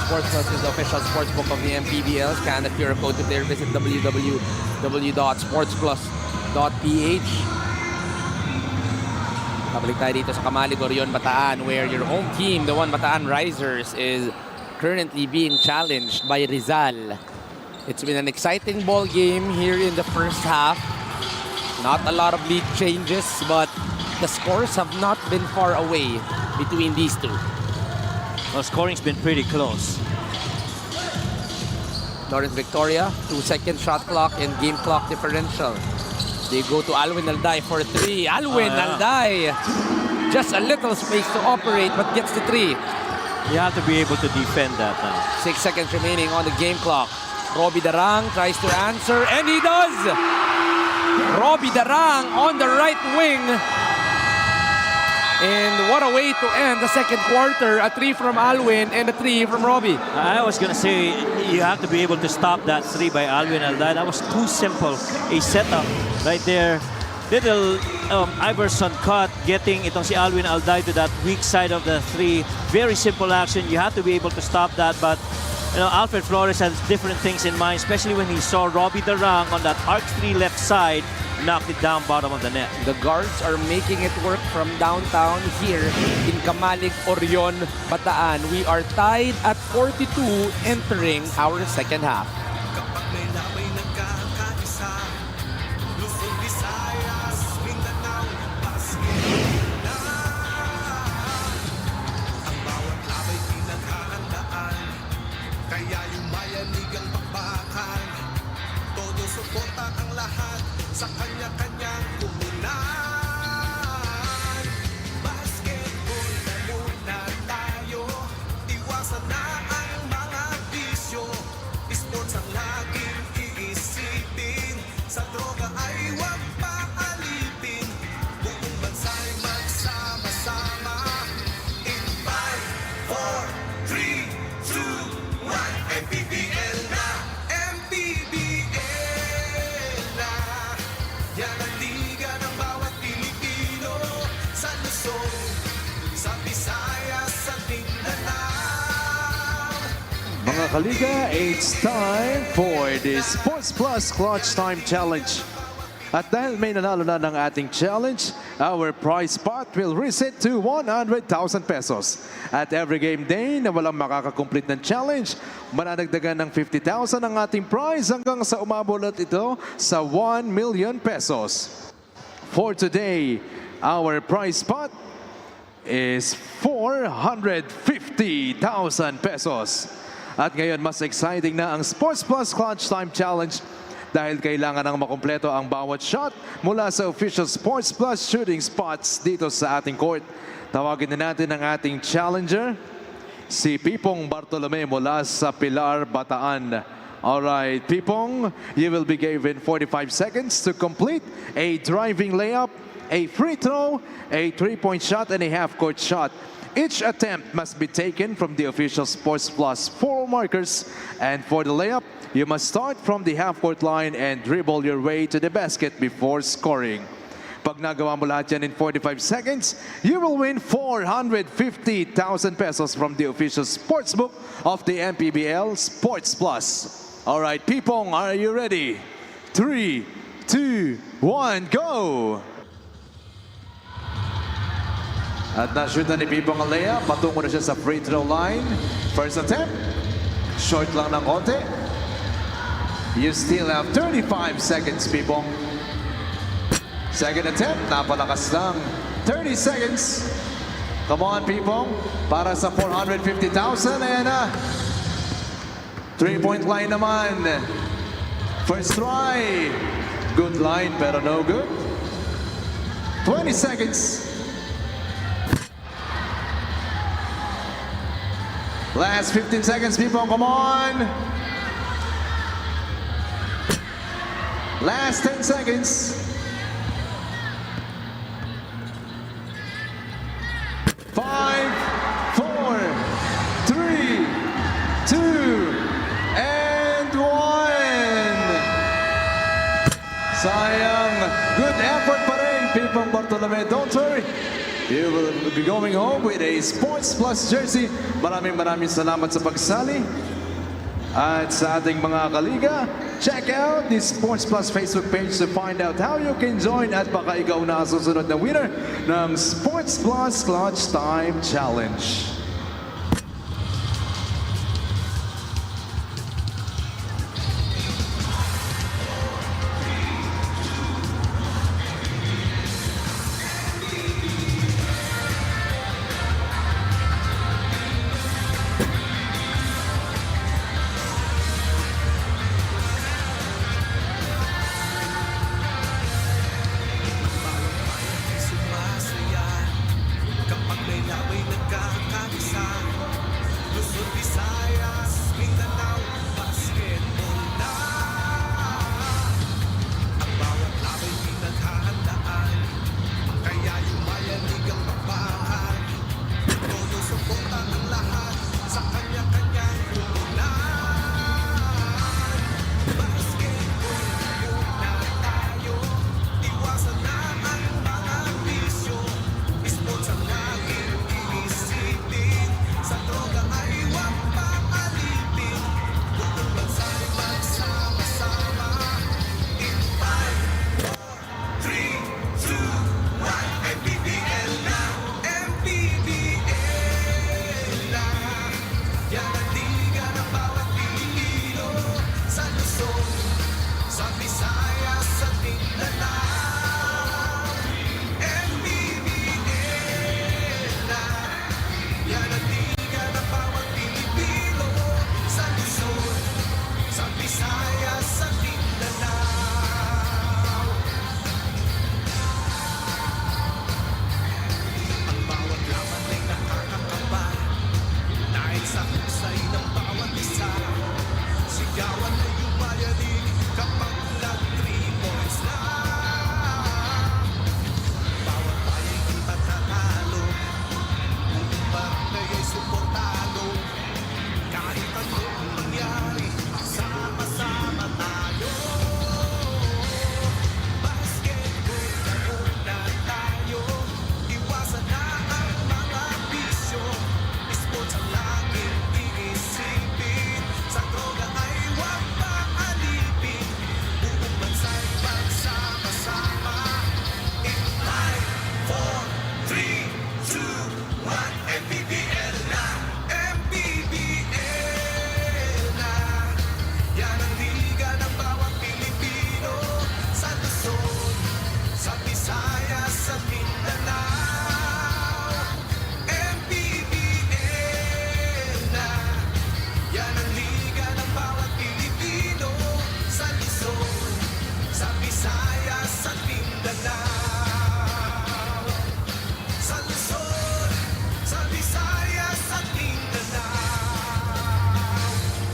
Sports Plus is the official sportsbook of the MPBL. Scan the QR code to there. Visit www.sportsplus.ph. Pabalik tayo dito sa Kamalig, Orion, Bataan, where your home team, the one Bataan Risers, is currently being challenged by Rizal. It's been an exciting ball game here in the first half. Not a lot of lead changes, but the scores have not been far away between these two. Well, scoring's been pretty close. Lawrence Victoria, 2-second shot clock and game clock differential. They go to Alwin Alday for 3. Alwin Alday, just a little space to operate, but gets the 3. You have to be able to defend that now. 6 seconds remaining on the game clock. Robbie Darang tries to answer, and he does! Robbie Darang on the right wing. And what a way to end the second quarter. A 3 from Alwin and a 3 from Robbie. I was going to say, you have to be able to stop that 3 by Alwin Alday. That was too simple. A setup right there. Little Iverson cut, getting itong si Alwin Alday to that weak side of the 3. Very simple action. You have to be able to stop that. But you know, Alfred Flores has different things in mind, especially when he saw Robbie Darang on that arc 3 left side. Knocked it down bottom of the net. The guards are making it work from downtown here in Kamalig, Orion, Bataan. We are tied at 42 entering our second half. Sa kanya-kanyang kumunan. Basketball na muna tayo. Iwasan na ang mga bisyo. Sports ang laging iisipin. Sa droga ay huwag paalipin. Buong bansa'y magsama-sama. In 5, 4, 3, 2, 1. MPBL na! Yan ang liga ng bawat Pilipino. Sa Luzon, sa Visayas, sa Mindanao. Mga kaliga, it's time for the Sports Plus Clutch Time Challenge. At dahil may nanalo na ng ating challenge, our prize pot will reset to 100,000 pesos. At every game day na walang makakakomplete ng challenge, mananagdagan ng 50,000 ang ating prize hanggang sa umabot ito sa 1 million pesos. For today, our prize pot is 450,000 pesos. At ngayon, mas exciting na ang Sports Plus Clutch Time Challenge dahil kailangan nang makumpleto ang bawat shot mula sa official Sports Plus shooting spots dito sa ating court. Tawagin na natin ang ating challenger, si Pipong Bartolome mula sa Pilar, Bataan. Alright, Pipong, you will be given 45 seconds to complete a driving layup, a free throw, a three-point shot, and a half-court shot. Each attempt must be taken from the official Sports Plus 4 markers, and for the layup, you must start from the half-court line and dribble your way to the basket before scoring. Pag nagawa mo lahat yan in 45 seconds, you will win 450,000 pesos from the official sportsbook of the MPBL Sports Plus. All right, Pipong, are you ready? 3, 2, 1, go! At na-shoot na ni Pipong ang layup. Patungo na siya sa free throw line. First attempt, short lang ng konti. You still have 35 seconds, Pipong. Second attempt, napalakas lang. 30 seconds. Come on, people. Para sa 450,000 and 3-point line naman. First try. Good line pero no good. 20 seconds. Last 15 seconds, people. Come on. Last 10 seconds. 5, 4, 3, 2, and 1. Sayang. Good effort pa rin, Pipong Bartolome. Don't worry. You will be going home with a Sports Plus jersey. Maraming salamat sa pagsali. At sa ating mga kaliga, check out the Sports Plus Facebook page to find out how you can join at baka ikaw na susunod na winner ng Sports Plus Clutch Time Challenge. Sumasaya kapag may laway nagkakabisa. Luzon, Visayas, Mindanao, basketball na. Ang bawat laway pinaghahandaan, kaya yung mayanig ang papahan. Todo suporta ang lahat sa kanya-kanyang pupunan. Basketball muna tayo, iwasan na ang mga bisyo. Sports ang laging iisipin, sa droga ay huwag paalipin. Buong bansa'y magsama-sama. In 5, 4, 3, 2, 1, MPBL na, MPBL na. Yan ang liga ng bawat Pilipino, sa Luzon, sa Visayas, sa Mindanao. MPBL na, yan ang liga ng bawat Pilipino, sa Luzon, sa Visayas, sa Mindanao. Ang bawat laban ay nakakakaba, dahil sa husay ng bawat isa. Sigawan ay umayanig kapag nag-3 points na. Bawat baya'y di matatalo, buong barangay ay suportado. Kahit anong mangyari, sama-sama tayo. Basketball na muna tayo, iwasan na ang mga bisyo. Sports ang laging iisipin, sa droga ay huwag paalipin. Buong bansa'y magsama-sama. In 5, 4, 3, 2, 1, MPBL na, MPBL na. Yan ang liga ng bawat Pilipino, sa Luzon, sa Visayas, sa Mindanao. MPBL na, yan ang liga ng bawat Pilipino, sa Luzon, sa Visayas, sa Mindanao. Sa Luzon, sa Visayas, sa Mindanao.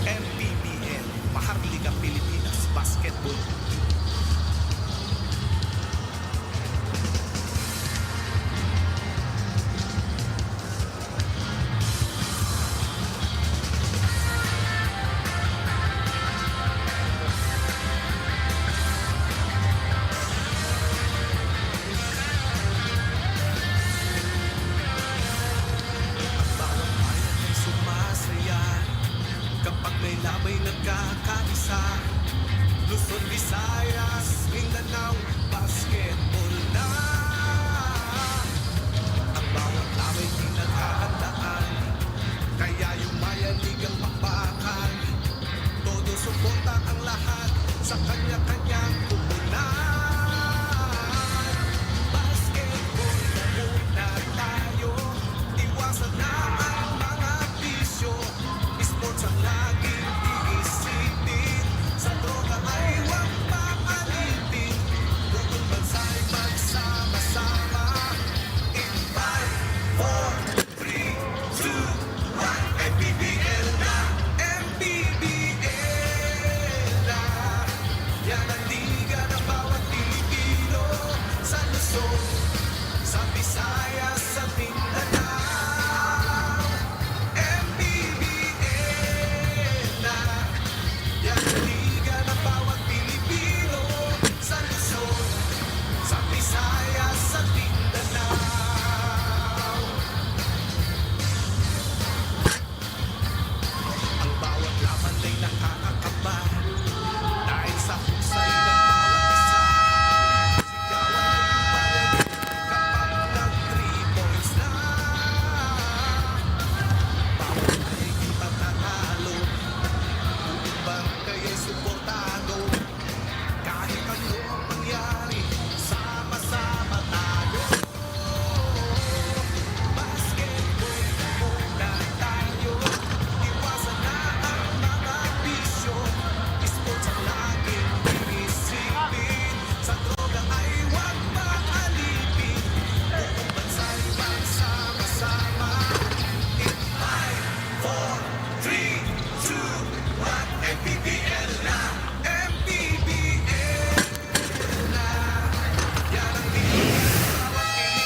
MPBL, Maharlika Pilipinas Basketball. Bawat bayan ay sumasaya kapag may labay nagkakaisa. Luzon, Visayas, Mindanao, basketball na. Ang bawat labay pinaghahandaan, kaya yung mayanig ang pakpakan. Todo suporta ang lahat sa kanya-kanyang pupunan. Basketball na muna tayo,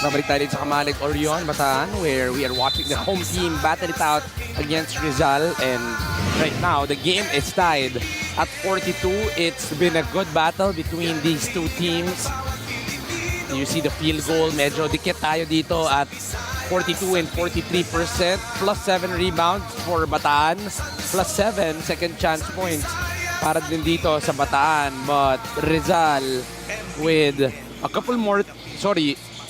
Babalik tayo dito sa Kamalig Orion, Bataan, where we are watching the home team battle it out against Rizal. And right now, the game is tied at 42. It's been a good battle between these two teams. You see the field goal, medyo dikit tayo dito at 42 and 43%, plus 7 rebounds for Bataan, plus 7 second chance points para din dito sa Bataan. But Rizal with a couple more,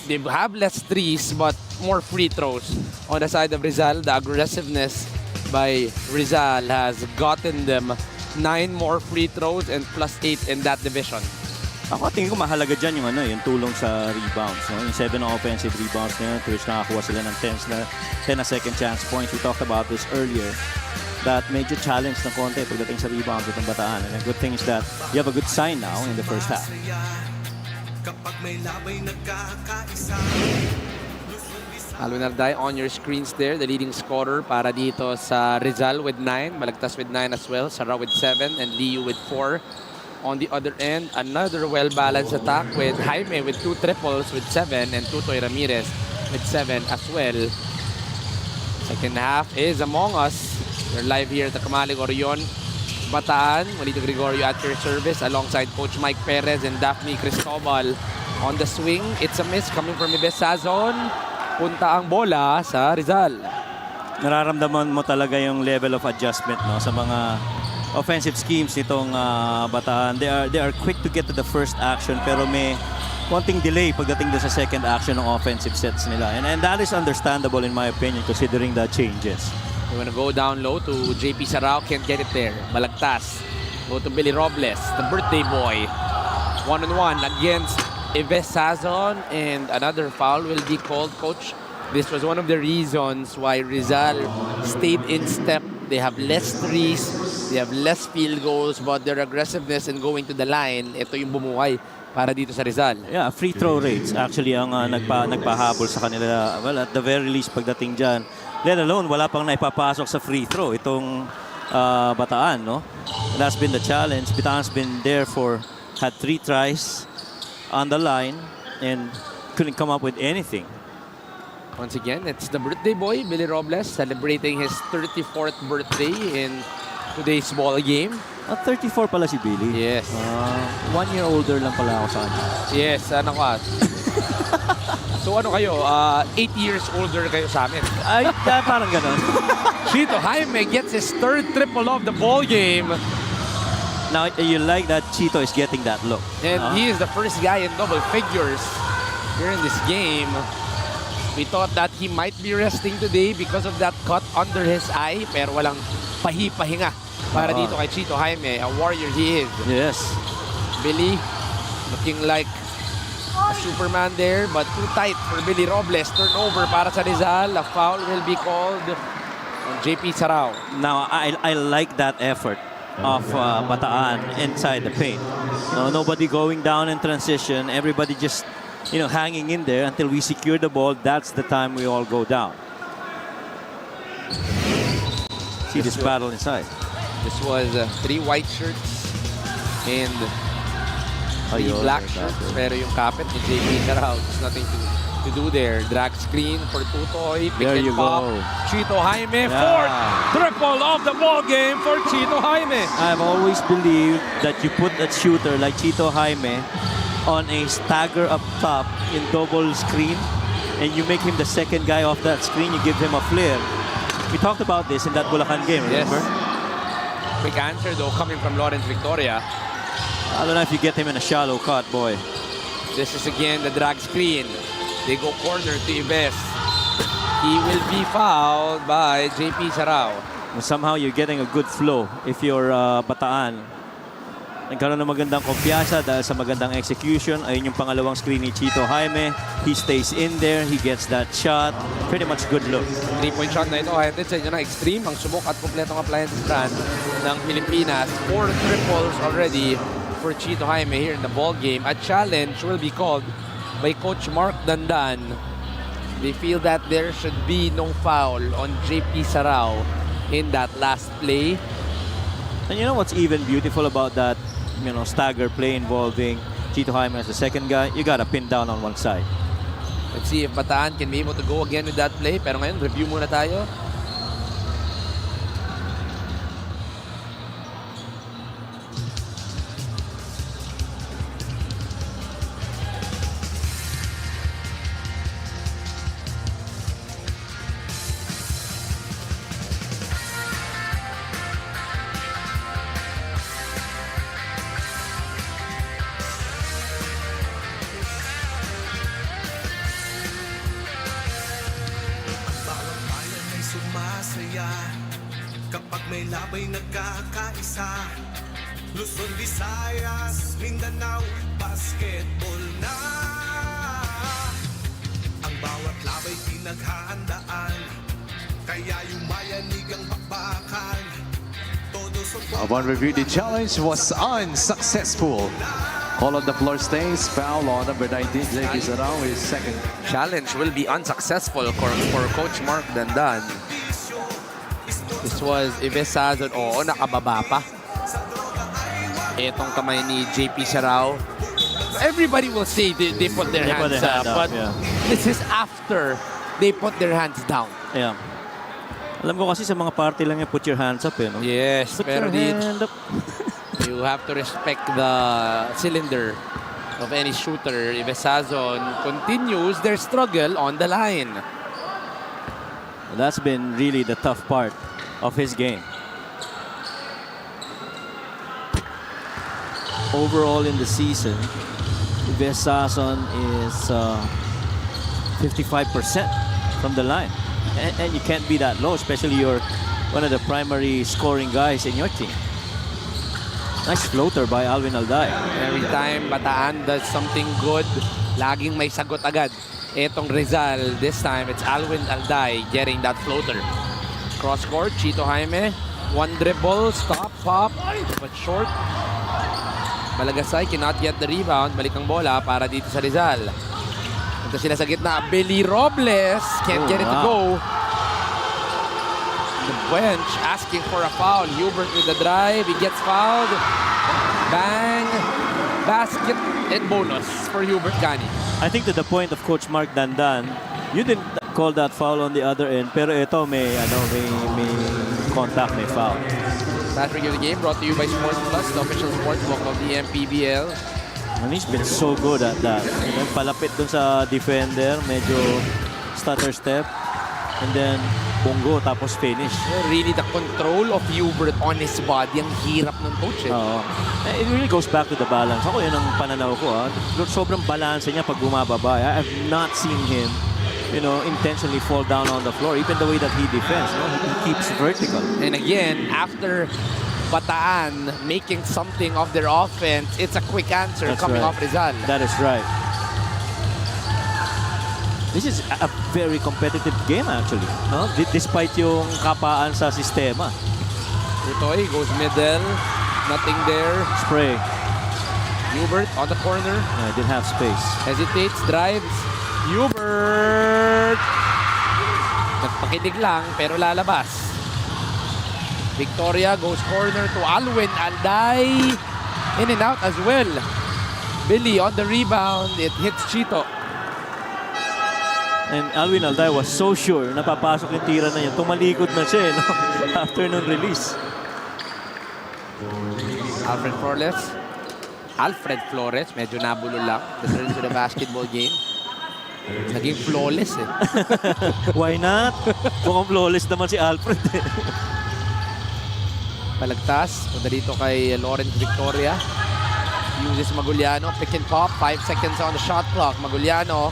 they have less threes but more free throws on the side of Rizal. The aggressiveness by Rizal has gotten them 9 more free throws and plus 8 in that division. Ako tingin ko mahalaga dyan yung tulong sa rebounds. No? Yung 7 na offensive rebounds na yun, to which nakakuha sila ng 10 na second chance points. We talked about this earlier. That medyo challenge na konti pagdating sa rebounds itong Bataan. And the good thing is that you have a good sign now in the first half. Kapag may labay nagkakaisa. Alwinarday on your screens there, the leading scorer para dito sa Rizal with 9, Malagtas with 9 as well, Sara with 7, and Liu with 4. On the other end, another well-balanced attack with Jaime with 2 triples with 7, and Tutoy Ramirez with 7 as well. Second half is among us. We're live here at the Kamalig Orion, Bataan. Juanito Gregorio at your service alongside Coach Mike Perez and Daphne Cristobal on the swing. It's a miss coming from Ibes Sazon. Punta ang bola sa Rizal. Nararamdaman mo talaga yung level of adjustment sa mga offensive schemes nitong Bataan. They are quick to get to the first action pero may konting delay pagdating sa second action ng offensive sets nila. And that is understandable in my opinion considering the changes. You want to go down low to JP Sarao, can't get it there. Balagtas. Go to Billy Robles, the birthday boy. 1-on-1 against Ibes Sazon, and another foul will be called, Coach. This was one of the reasons why Rizal stayed in step. They have less threes, they have less field goals, but their aggressiveness in going to the line, ito yung bumuhay para dito sa Rizal. Yeah, free throw rates actually ang nagpahabol sa kanila. Well, at the very least pagdating dyan, let alone wala pang naipapasok sa free throw itong Bataan, no? That's been the challenge. Bataan's been there had 3 tries on the line and couldn't come up with anything. Once again, it's the birthday boy, Billy Robles, celebrating his 34th birthday in today's ball game. 34 pala si Billy. Yes. 1 year older lang pala ako sa kanya. Yes, ano ka? So ano kayo, 8 years older kayo sa amin. Ay, parang ganun. Chito Jaime gets his 3rd triple of the ball game. Now, you like that Chito is getting that look. And he is the first guy in double figures here in this game. We thought that he might be resting today because of that cut under his eye, pero walang pahi-pahinga para dito kay Chito Jaime. A warrior he is. Yes. Billy looking like a Superman there, but too tight for Billy Robles. Turnover para sa Rizal. A foul will be called on JP Sarao. Now, I like that effort of Bataan inside the paint. No, nobody going down in transition. Everybody just, hanging in there until we secure the ball. That's the time we all go down. See this battle inside. This was 3 white shirts and 3 black shirts. Pero yung kapit ni JP Sarao, there's nothing to do there. Drag screen for Tutoy. Pick There and you pop. go. Chito Jaime, 4th triple of the ball game for Chito Jaime. I've always believed that you put a shooter like Chito Jaime on a stagger up top in double screen and you make him the second guy off that screen, you give him a flare. We talked about this in that Bulacan game, remember? Yes. Quick answer though coming from Lawrence Victoria. I don't know if you get him in a shallow cut, boy. This is again the drag screen. They go corner to Ibes. He will be fouled by JP Sarao. Somehow you're getting a good flow if you're Bataan. Nagkaroon ng magandang kumpiyansa dahil sa magandang execution. Ayun yung pangalawang screen ni Chito Jaime. He stays in there. He gets that shot. Pretty much good look. 3-point shot na ito. Hatid sa inyo ng Extreme. Ang subok at kompletong appliance brand ng Pilipinas. 4 triples already for Chito Jaime here in the ball game. A challenge will be called by Coach Mark Dandan. They feel that there should be no foul on JP Sarao in that last play. And you know what's even beautiful about that, stagger play involving Chito Jaime as the second guy? You got to pin down on one side. Let's see if Bataan can be able to go again with that play. Pero ngayon, review muna tayo. Bawat bayan ay sumasaya kapag may labay nagkakaisa. Luzon, Visayas, Mindanao, basketball na. Ang bawat labay pinaghahandaan, kaya yumayanig ang bakbakan. Todo Upon review, the challenge was unsuccessful. Call on the floor stays. Foul on number 19, Jackie Sarao, his second. Challenge will be unsuccessful for Coach Mark Dandan. This was Ivesazon. Oo, nakababa pa. Etong kamay ni JP Sarao. Everybody will say they put their They put hands their up, hand up, but yeah. this is after they put their hands down. Yeah. Alam ko kasi sa mga party lang yung put your hands up, eh, no? Yes, Put pero your hand up. you have to respect the cylinder of any shooter. Ivesazon continues their struggle on the line. That's been really the tough part of his game. Overall in the season, Ivesazon is 55% from the line. And you can't be that low, especially you're one of the primary scoring guys in your team. Nice floater by Alvin Alday. Every time Bataan does something good, laging may sagot agad. Etong Rizal, this time it's Alvin Alday getting that floater. Cross court, Chito Jaime. One dribble, stop, pop, but short. Malagasay cannot get the rebound. Balik ang bola para dito sa Rizal. Ito sila sa gitna. Billy Robles can't get it to go. The bench asking for a foul. Hubert with the drive. He gets fouled. Bang. Basket and bonus for Hubert Cani. I think to the point of Coach Mark Dandan, you didn't call that foul on the other end, pero ito may contact, may foul. Last break of the game brought to you by Sports Plus, the official sports book of the MPBL. And he's been so good at that. You know, palapit dun sa defender, medyo stutter step, and then bungo, tapos finish. Really, the control of Hubert on his body, ang hirap ng coach. Oo. It really goes back to the balance. Ako yun ang pananaw ko. Sobrang balanse niya pag bumababa. I have not seen him, you know, intentionally fall down on the floor. Even the way that he defends, you know, he keeps vertical. And again, after Bataan making something of their offense, it's a quick answer That's coming right. off Rizal. That is right. This is a very competitive game actually, no? Despite yung kapaan sa sistema. Utoy goes middle, nothing there. Spray. Hubert on the corner, I didn't have space. hesitates, drives. Hubert! Nagpakinig lang pero lalabas. Victoria goes corner to Alwin Alday. In and out as well. Billy on the rebound. It hits Chito. And Alvin Alday was so sure na papasok yung tira na yun. Tumalikod na siya, no? After nung release. Alfred Flores, medyo nabulol lang. Return to the basketball game. Naging flawless eh. Why not? Mukhang flawless naman si Alfred. Palagtas. Punta dito kay Lawrence Victoria. Uses Maguliano. Pick and pop. 5 seconds on the shot clock. Maguliano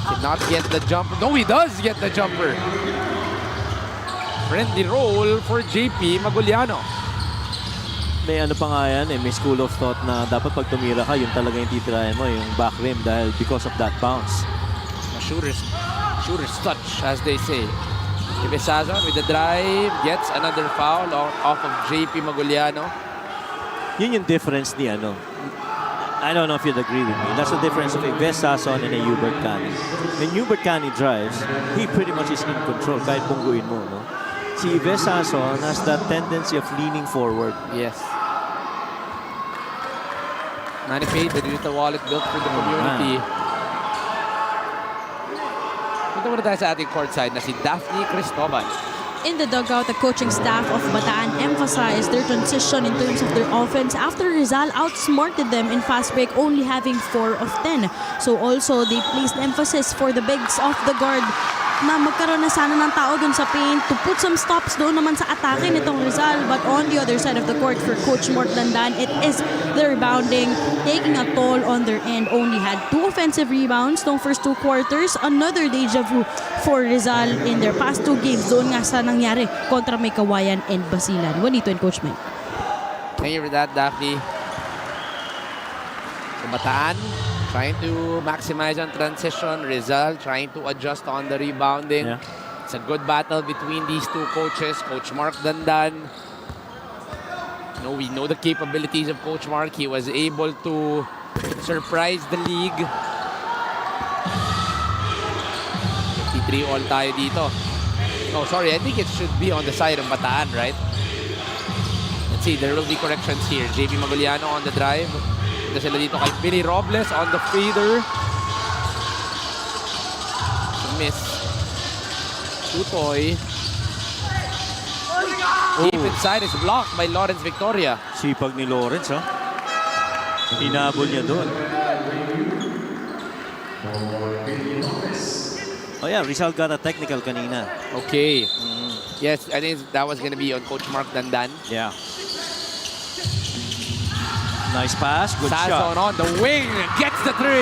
did not get the jumper. No, he does get the jumper. Friendly roll for JP Maguliano. May ano pa nga yan, may school of thought na dapat pag tumira ka, yun talaga yung titirahin mo, yung back rim dahil because of that bounce. Shooter's touch, as they say. Ivesazon with the drive, gets another foul off of JP Maguliano. Yun yung difference ni ano. I don't know if you'd agree with me. That's the difference of Ivesazon and a Hubert Cani. When Hubert Cani drives, he pretty much is in control kahit bungguin mo, no? Si Ivesazon has that tendency of leaning forward. Yes. MANNY paid the digital wallet built for the community. Punta muna tayo sa ating courtside na si Daphne Cristobal. In the dugout, the coaching staff of Bataan emphasized their transition in terms of their offense after Rizal outsmarted them in fast break, only having 4 of 10. So also, they placed emphasis for the bigs off the guard na magkaroon na sana ng tao dun sa paint to put some stops doon naman sa atake nitong Rizal. But on the other side of the court for Coach Mort Dandan, it is the rebounding taking a toll on their end. Only had 2 offensive rebounds nung first 2 quarters. Another deja vu for Rizal in their past 2 games. Doon nga sa nangyari kontra May Kawayan and Basilan. Juanito and Coach Mike. Thank you for that, Daphne. So Bataan trying to maximize on transition. Rizal trying to adjust on the rebounding. Yeah. It's a good battle between these 2 coaches. Coach Mark Dandan. We know the capabilities of Coach Mark. He was able to surprise the league. 53 all tayo dito. Oh, sorry. I think it should be on the side of Bataan, right? Let's see. There will be corrections here. JP Maguliano on the drive. Punta sila dito kay Billy Robles on the feeder. Miss. Tutoy. Deep inside is blocked by Lawrence Victoria. Sipag ni Lawrence, ha? Hinabol niya doon. Oh yeah, Rizal got a technical kanina. Okay. Yes, I think that was going to be on Coach Mark Dandan. Yeah. Nice pass, good Sasson shot. on the wing, gets the 3.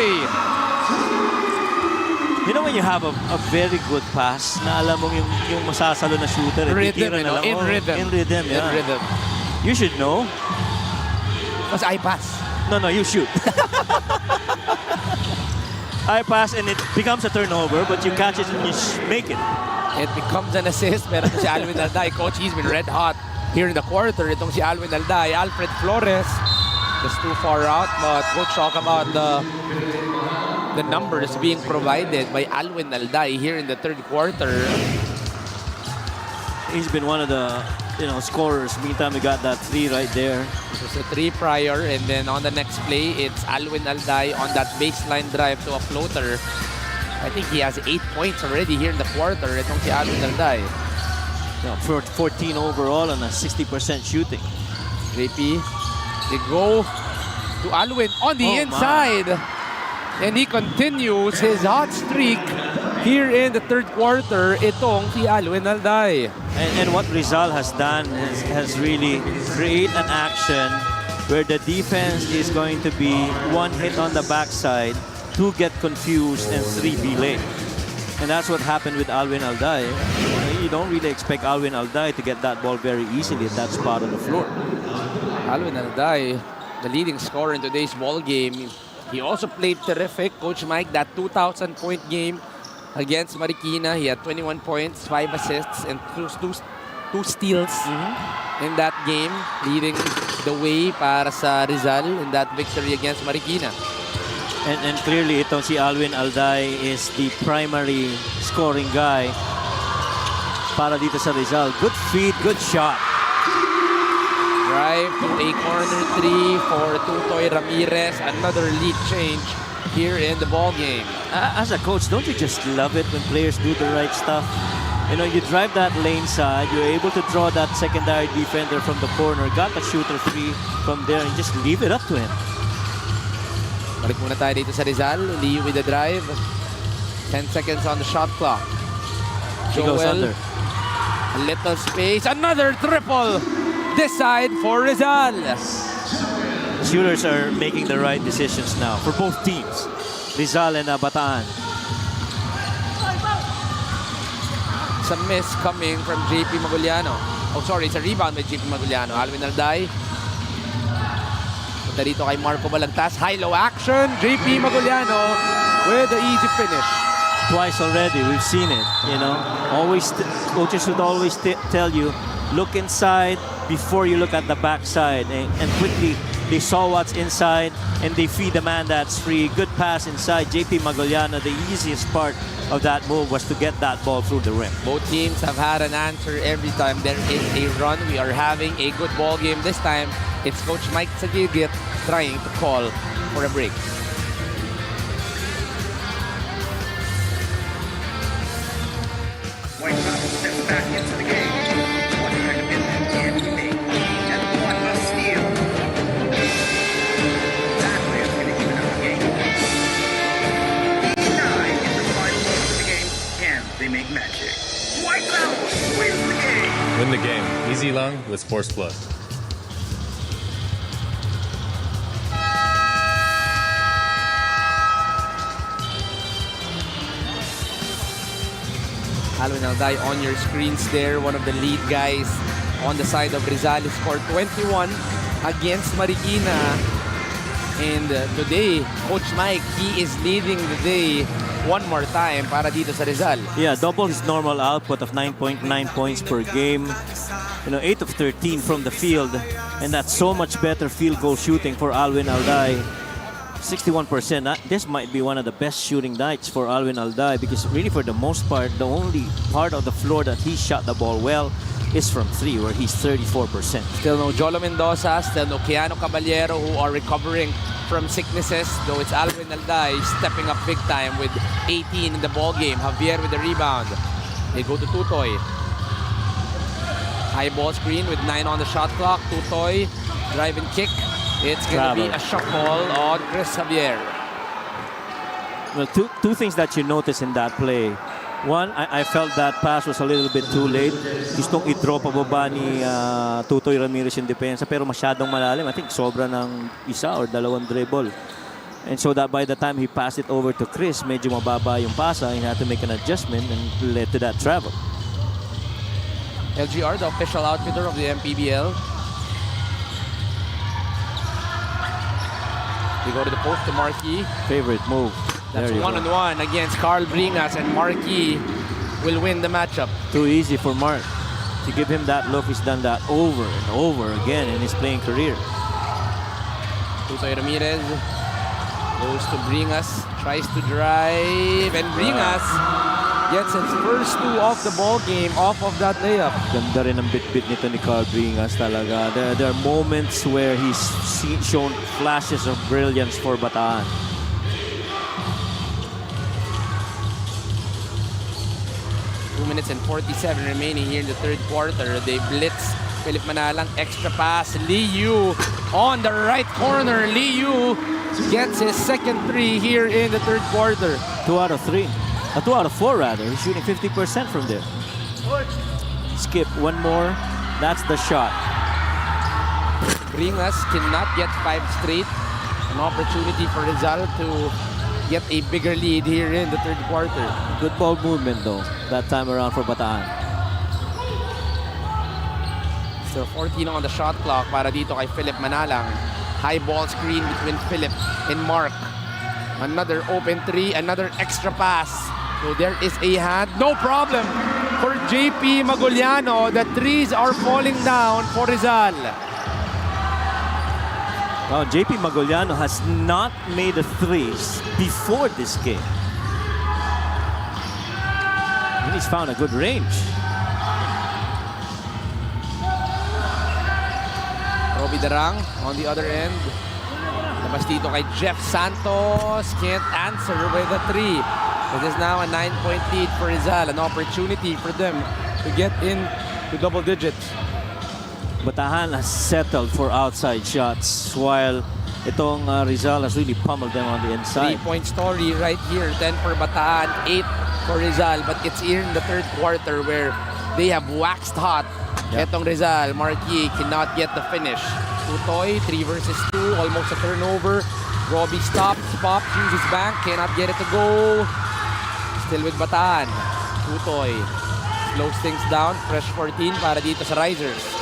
You know when you have a very good pass, na alam mo yung masasalo na shooter. Rhythm, titira na lang. in rhythm. In rhythm, yeah. In rhythm. You should know. Because I pass. No, you shoot. I pass and it becomes a turnover, but you catch it and you make it. It becomes an assist. Pero si Alwin Alday, coach, he's been red hot here in the quarter. Itong si Alwin Alday, Alfred Flores, just too far out. But coach talk about the numbers being provided by Alwin Alday here in the 3rd quarter. He's been one of the scorers. Meantime, we got that 3 right there. This was a 3 prior, and then on the next play, it's Alwin Alday on that baseline drive to a floater. I think he has 8 points already here in the quarter. Itong si Alwin Alday. For 14 overall and a 60% shooting. JP, they go to Alwin on the inside. And he continues his hot streak here in the 3rd quarter. Itong si Alwin Alday. And what Rizal has done has really create an action where the defense is going to be 1 hit on the backside, 2 get confused, and 3 be late. And that's what happened with Alwin Alday. You don't really expect Alwin Alday to get that ball very easily at that spot on the floor. Alwin Alday, the leading scorer in today's ball game. He also played terrific. Coach Mike, that 2,000-point game against Marikina, he had 21 points, 5 assists, and two steals in that game, leading the way para sa Rizal in that victory against Marikina. And clearly, itong si Alwin Alday is the primary scoring guy para dito sa Rizal. Good feed, good shot. Drive to a corner 3 for Tutoy Ramirez. Another lead change here in the ball game. As a coach, don't you just love it when players do the right stuff? You drive that lane side, you're able to draw that secondary defender from the corner, got the shooter free from there, and just leave it up to him. Balik muna tayo dito sa Rizal. Liu with the drive. 10 seconds on the shot clock. He goes under. A little space. Another triple. This side for Rizal. Shooters are making the right decisions now for both teams, Rizal and Bataan. It's a miss coming from JP Maguliano. Oh, sorry, it's a rebound by JP Maguliano. Alwin Alday. Punta dito kay Marco Balagtas. High-low action. JP Maguliano with the easy finish. Twice already, we've seen it. Coaches should always tell you, look inside before you look at the backside, and quickly they saw what's inside and they feed the man that's free. Good pass inside. JP Maguliano, the easiest part of that move was to get that ball through the rim. Both teams have had an answer every time there is a run. We are having a good ball game. This time, it's Coach Mike Sagigit trying to call for a break. back into the game. What a commitment can he make? And what a steal. That way is going to even up the game. 9 in the final moments of the game. Can they make magic? White House wins the game. Win the game. Easy long with Sports Plus. Alvin Alday on your screens there, one of the lead guys on the side of Rizal. He scored 21 against Marikina. And today, Coach Mike, he is leading the day one more time para dito sa Rizal. Yeah, double his normal output of 9.9 points per game. 8 of 13 from the field. And that's so much better field goal shooting for Alvin Alday. 61%. This might be one of the best shooting nights for Alvin Alday because really for the most part, the only part of the floor that he shot the ball well is from 3 where he's 34%. Still no Jolo Mendoza, still no Keanu Caballero who are recovering from sicknesses, though it's Alvin Alday stepping up big time with 18 in the ball game. Javier with the rebound. They go to Tutoy. High ball screen with 9 on the shot clock. Tutoy, drive and kick. It's going to be a shot ball on Chris Javier. Well, two things that you notice in that play. One, I felt that pass was a little bit too late. Gustong i-drop pababa ni Tutoy Ramirez yung depensa pero masyadong malalim. I think sobra ng isa or dalawang dribble. And so that by the time he passed it over to Chris, medyo mababa yung pasa. He had to make an adjustment and led to that travel. LGR, the official outfitter of the MPBL. They go to the post to Marquis. Favorite move. That's one-on-one against Carl Bringas, and Marquis will win the matchup. Too easy for Mark. To give him that look, he's done that over and over again in his playing career. Tutoy Ramirez goes to Bringas, tries to drive, and Bringas gets his first 2 off the ball game off of that layup. Ganda rin ang bit-bit nito ni Carl Bringas talaga. There are moments where he's shown flashes of brilliance for Bataan. Minutes and 47 remaining here in the third quarter. They blitz. Philip Manalang, extra pass. Lee Yu on the right corner. Lee Yu gets his second 3 here in the third quarter. 2 out of 3. 2 out of 4 rather. He's shooting 50% from there. Skip one more. That's the shot. Bringas cannot get 5 straight. An opportunity for Rizal to get a bigger lead here in the third quarter. Good ball movement though, that time around for Bataan. Still 14 on the shot clock para dito kay Philip Manalang. High ball screen between Philip and Mark. Another open 3, another extra pass. So there is a hand, no problem for JP Maguliano. The 3s are falling down for Rizal. Well, JP Maguliano has not made the 3s before this game. And he's found a good range. Roby Darang on the other end. Labas dito kay Jeff Santos. Can't answer with a 3. It is now a 9-point lead for Rizal. An opportunity for them to get in to double digits. Bataan has settled for outside shots while itong Rizal has really pummeled them on the inside. 3-point story right here. 10 for Bataan, 8 for Rizal. But it's here in the third quarter where they have waxed hot. Etong Rizal, Marquis cannot get the finish. Tutoy, 3 versus 2, almost a turnover. Robbie stops, pops, uses bank, cannot get it to go. Still with Bataan. Tutoy slows things down. Fresh 14 para dito sa Risers.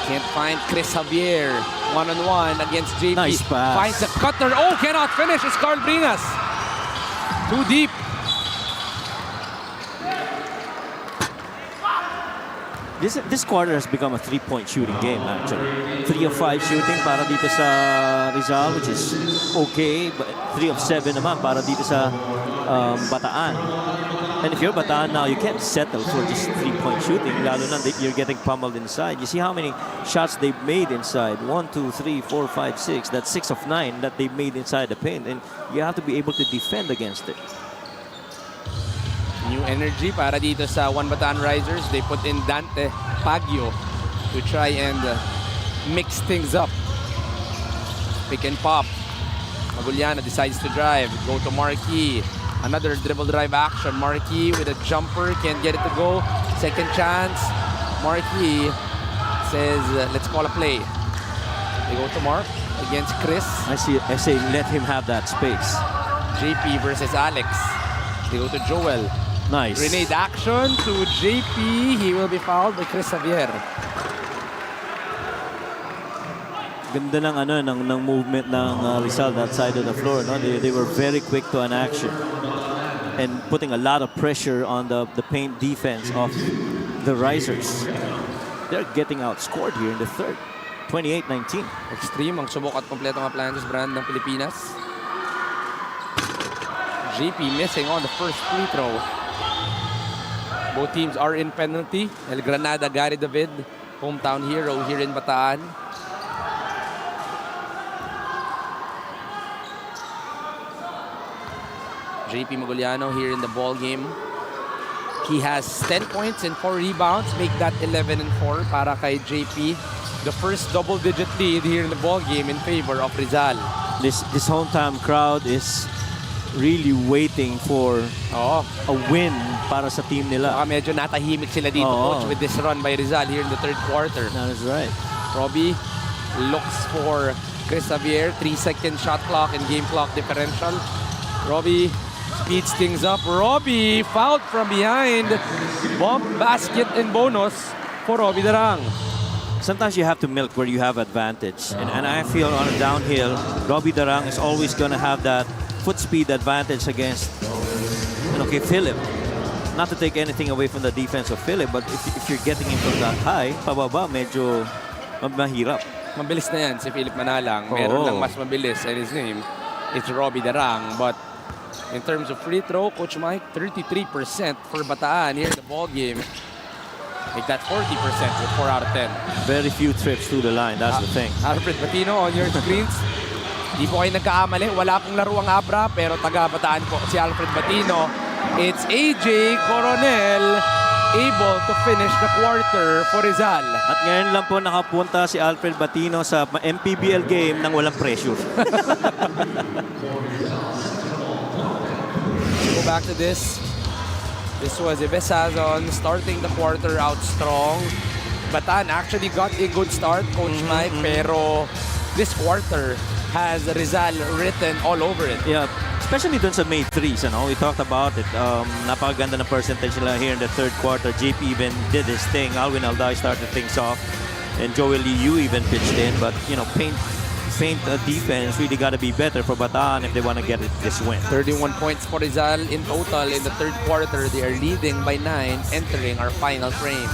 Can't find Chris Javier. One-on-one against JP. Nice pass. Finds a cutter. Oh, cannot finish. It's Carl Bringas. Too deep. This quarter has become a 3-point shooting game actually. 3 of 5 shooting para dito sa Rizal, which is okay, but 3 of 7 naman para dito sa Bataan. And if you're Bataan now, you can't settle for just 3-point shooting, lalo na that you're getting pummeled inside. You see how many shots they've made inside. 1, 2, 3, 4, 5, 6. That's 6 of 9 that they've made inside the paint, and you have to be able to defend against it. New energy para dito sa One Bataan Risers. They put in Dante Paggio to try and mix things up. Pick and pop. Maguliana decides to drive. Go to Marquis. Another dribble drive action. Marquis with a jumper. Can't get it to go. Second chance. Marquis says, let's call a play. They go to Mark against Chris. I say let him have that space. JP versus Alex. They go to Joel. Nice. Grenade action to JP. He will be fouled by Chris Javier. Ganda ng movement ng Rizal that side of the floor. No? They were very quick to an action and putting a lot of pressure on the paint defense of the Risers. They're getting outscored here in the third. 28-19. Extreme ang subok at kompleto ng appliances brand ng Pilipinas. JP missing on the first free throw. Both teams are in penalty. El Granada, Gary David, hometown hero here in Bataan. JP Maguliano here in the ball game. He has 10 points and 4 rebounds. Make that 11 and 4 para kay JP. The first double-digit lead here in the ball game in favor of Rizal. This hometown crowd is really waiting for a win para sa team nila. Baka medyo natahimik sila dito, coach, with this run by Rizal here in the third quarter. That is right. Robbie looks for Chris Javier. 3-second shot clock and game clock differential. Robbie speeds things up. Robbie fouled from behind. Bump, basket, and bonus for Robbie Darang. Sometimes you have to milk where you have advantage. And I feel on a downhill, Robbie Darang is always going to have that foot speed advantage against Philip. Not to take anything away from the defense of Philip, but if you're getting him from that high, pababa, medyo mahirap. Mabilis na yan si Philip Manalang. Meron lang mas mabilis, and his name is Robbie Darang. But in terms of free throw, Coach Mike, 33% for Bataan here in the ball game. Make that 40% with 4 out of 10. Very few trips to the line, that's the thing. Alfred Batino on your screens. Di po kayo nagkakamali. Wala pong laro ang Abra, pero taga-Bataan po si Alfred Batino. It's AJ Coronel able to finish the quarter for Rizal. At ngayon lang po nakapunta si Alfred Batino sa MPBL game nang walang pressure. Go back to this. This was Ibesazon starting the quarter out strong. Bataan actually got a good start, Coach Mike, pero this quarter has Rizal written all over it. Yeah, especially dun sa made threes, we talked about it. Napakaganda ng percentage nila here in the third quarter. JP even did his thing. Alwin Alday started things off. And Joel Liu even pitched in. But, paint defense really got to be better for Bataan if they want to get this win. 31 points for Rizal in total in the third quarter. They are leading by 9 entering our final frame.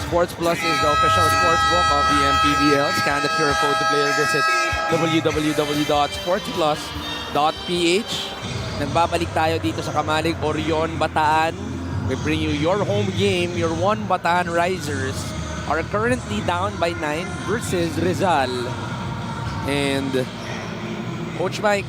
Sports Plus is the official sports book of the MPBL. Scan the QR code to play or visit www.sportsplus.ph. Nagbabalik tayo dito sa Kamalig, Orion, Bataan. We bring you your home game. Your One Bataan Risers are currently down by 9 versus Rizal. And Coach Mike,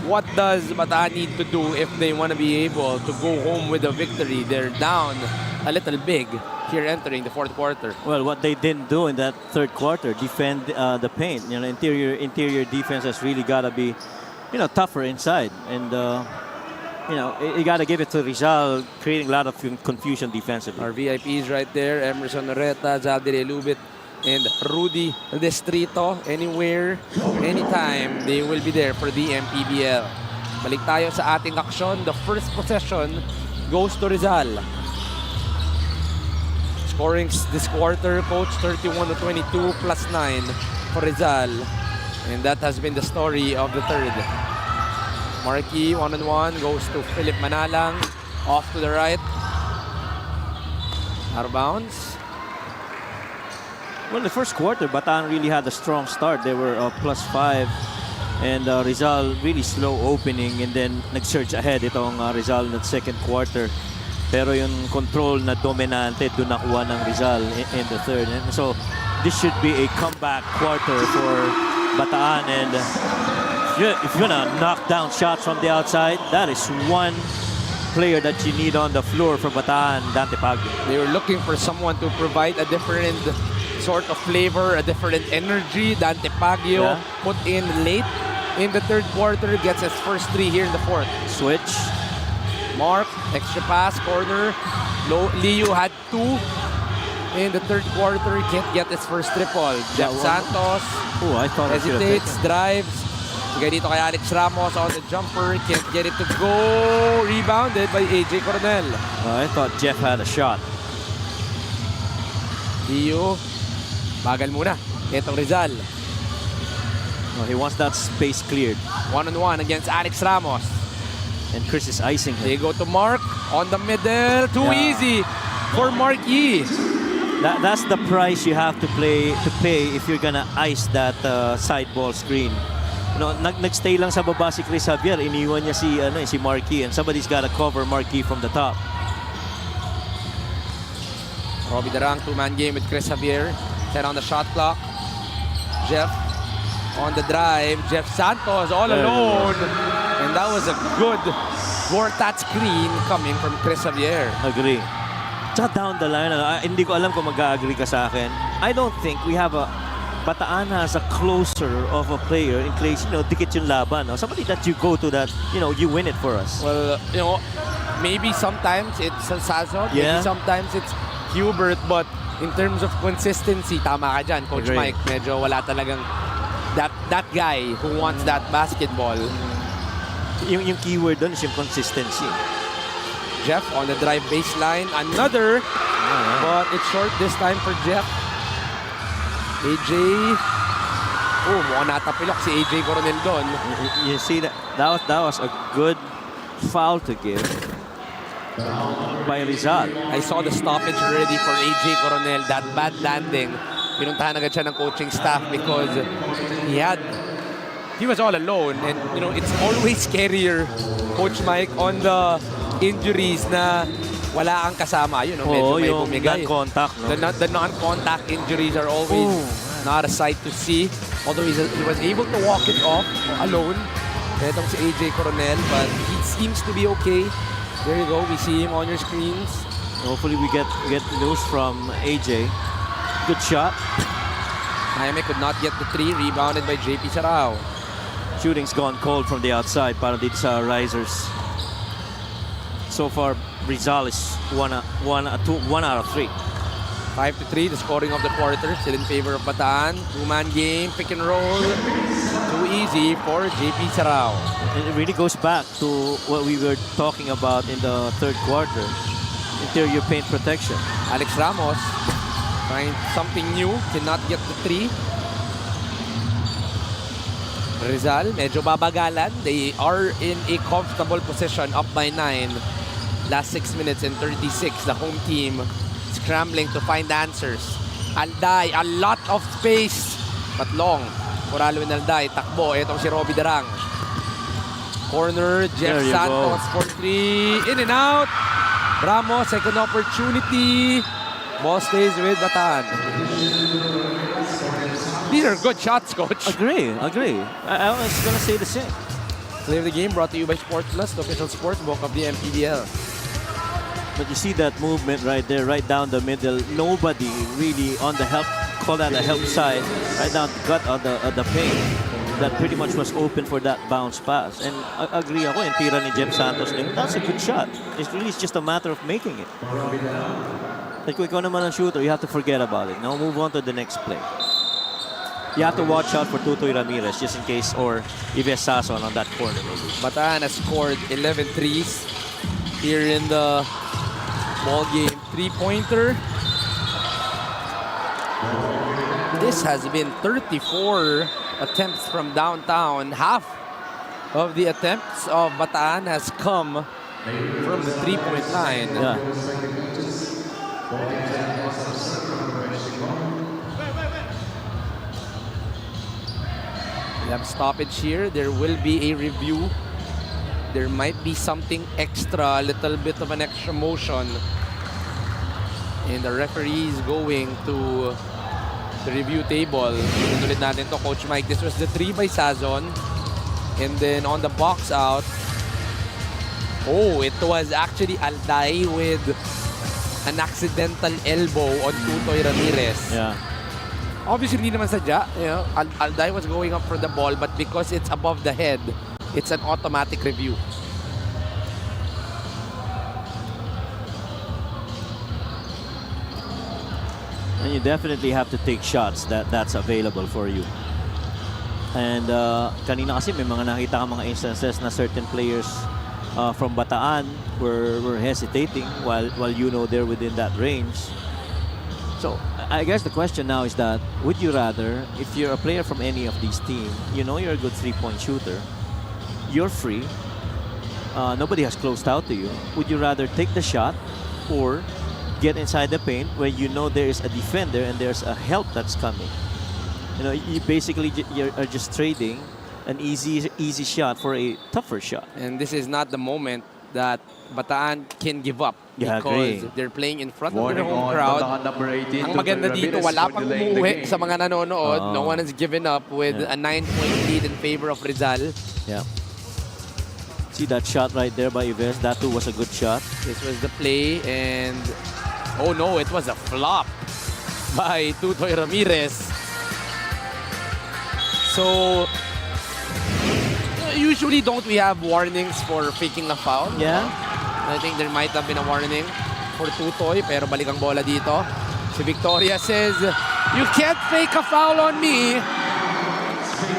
what does Bataan need to do if they want to be able to go home with a victory? They're down a little big here entering the fourth quarter. Well, what they didn't do in that third quarter, defend the paint. Interior defense has really got to be, tougher inside. And, you got to give it to Rizal, creating a lot of confusion defensively. Our VIPs right there, Emerson Noreta, Zaldir Lubit, and Rudy Destrito. Anywhere, anytime, they will be there for the MPBL. Balik tayo sa ating aksyon. The first possession goes to Rizal. Scoring this quarter, Coach, 31-22 plus 9 for Rizal. And that has been the story of the third. Marky, one-on-one, goes to Philip Manalang. Off to the right. Out of bounds. Well, the first quarter, Bataan really had a strong start. They were +5. And Rizal really slow opening and then nag-surge ahead itong Rizal in the second quarter. Pero yung control na dominante doon nakuha ng Rizal in the third. And so this should be a comeback quarter for Bataan. And if you're gonna knock down shots from the outside, that is one player that you need on the floor for Bataan, Dante Paggio. They were looking for someone to provide a different sort of flavor, a different energy. Dante Paggio put in late in the third quarter, gets his first 3 here in the fourth. Switch. Mark, extra pass, corner. Liu had 2 in the third quarter, can't get his first triple. Jeff Santos I thought hesitates, drives. Sige dito kay Alex Ramos on the jumper, can't get it to go. Rebounded by AJ Coronel. I thought Jeff had a shot. Liu, bagal muna. Itong Rizal. Well, he wants that space cleared. One-on-one against Alex Ramos. And Chris is icing him. They go to Mark on the middle. Too easy for Marky. That's the price you have to pay if you're gonna ice that side ball screen. You know, nagstay lang sa baba si Chris Javier. Iniwan niya si Marky, and somebody's gotta cover Marky from the top. Robbie Darang, 2-man game with Chris Javier. 10 on the shot clock. Jeff on the drive. Jeff Santos all alone. And that was a good Vortat screen coming from Chris Javier. Agree. Tsaka down the line, hindi ko alam kung mag-agree ka sa akin. I don't think we have Bataan has a closer of a player in case, dikit yung laban. No? Somebody that you go to that, you win it for us. Well, maybe sometimes it's Sazon, Yeah. maybe sometimes it's Hubert, but in terms of consistency, tama ka dyan, Coach Agree. Mike. Medyo wala talagang that guy who wants that basketball. Yung keyword doon is yung consistency. Jeff on the drive baseline. Another, but it's short this time for Jeff. AJ. Oh, mukhang natapilok si AJ Coronel doon. You see that was a good foul to give by Rizal. I saw the stoppage already for AJ Coronel. That bad landing. Pinuntahan agad siya ng coaching staff because he was all alone. And, it's always scarier, Coach Mike, on the injuries na wala kang kasama. Medyo may yung bumigay. non-contact. No? The non-contact injuries are always not a sight to see. Although he was able to walk it off alone. Itong si AJ Coronel, but he seems to be okay. There you go. We see him on your screens. Hopefully we get news from AJ. Good shot. Jaime could not get the 3. Rebounded by JP Sarao. Shooting's gone cold from the outside para dito sa Risers. So far, Rizal is one out of 3. 5-3, the scoring of the quarter. Still in favor of Bataan. 2-man game, pick and roll. Too easy for JP Sarao. And it really goes back to what we were talking about in the third quarter. Interior paint protection. Alex Ramos trying something new. Cannot get the 3. Rizal, medyo babagalan. They are in a comfortable position, up by 9. Last 6 minutes and 36. The home team scrambling to find answers. Alday, a lot of space, but long. For Alwin Alday, takbo. Itong si Robbie Darang. Corner, Jeff Santos for 3. In and out. Ramos, second opportunity. Ball stays with Bataan. These are good shots, Coach. Agree. I was gonna say the same. Play of the game brought to you by Sports Plus, the official sports book of the MPBL. But you see that movement right there, right down the middle. Nobody really on the help, call that a help side, right down the gut of the paint. That pretty much was open for that bounce pass. And I agree ako, yung tira ni Jeff Santos, that's a good shot. It's really just a matter of making it. Like kung ikaw naman ang shooter, you have to forget about it. Now move on to the next play. You have to watch out for Tutoy Ramirez just in case, or Ives Sazon on that corner maybe. Bataan has scored 11 threes here in the ball game. 3-pointer. This has been 34 attempts from downtown. Half of the attempts of Bataan has come from the three-point line. Yeah. We have stoppage here. There will be a review. There might be something extra, a little bit of an extra motion. And the referee is going to the review table. Tutulit natin to, Coach Mike. This was the 3 by Sazon. And then on the box out, oh, it was actually Alday with an accidental elbow on Tutoy Ramirez. Yeah. Obviously, hindi naman sadya. You know, Alday was going up for the ball, but because it's above the head, it's an automatic review. And you definitely have to take shots that's available for you. And kanina kasi may mga nakita ka mga instances na certain players from Bataan were hesitating while you know they're within that range. So I guess the question now is that, would you rather, if you're a player from any of these teams, you know you're a good three-point shooter, you're free, nobody has closed out to you, would you rather take the shot or get inside the paint where you know there is a defender and there's a help that's coming? You know, you basically are just trading an easy shot for a tougher shot. And this is not the moment that Bataan can give up, Yeah, because agree. they're playing in front of Warning their home on crowd. Bataan number 18. Ang maganda dito, wala pang umuwi sa mga nanonood. No one has given up with Yeah. a 9-point lead in favor of Rizal. Yeah. See that shot right there by Ives? That too was a good shot. This was the play, and oh no, it was a flop by Tutoy Ramirez. So, usually don't we have warnings for faking a foul? Yeah. I think there might have been a warning for Tutoy, pero balik ang bola dito. Si Victoria says, "You can't fake a foul on me."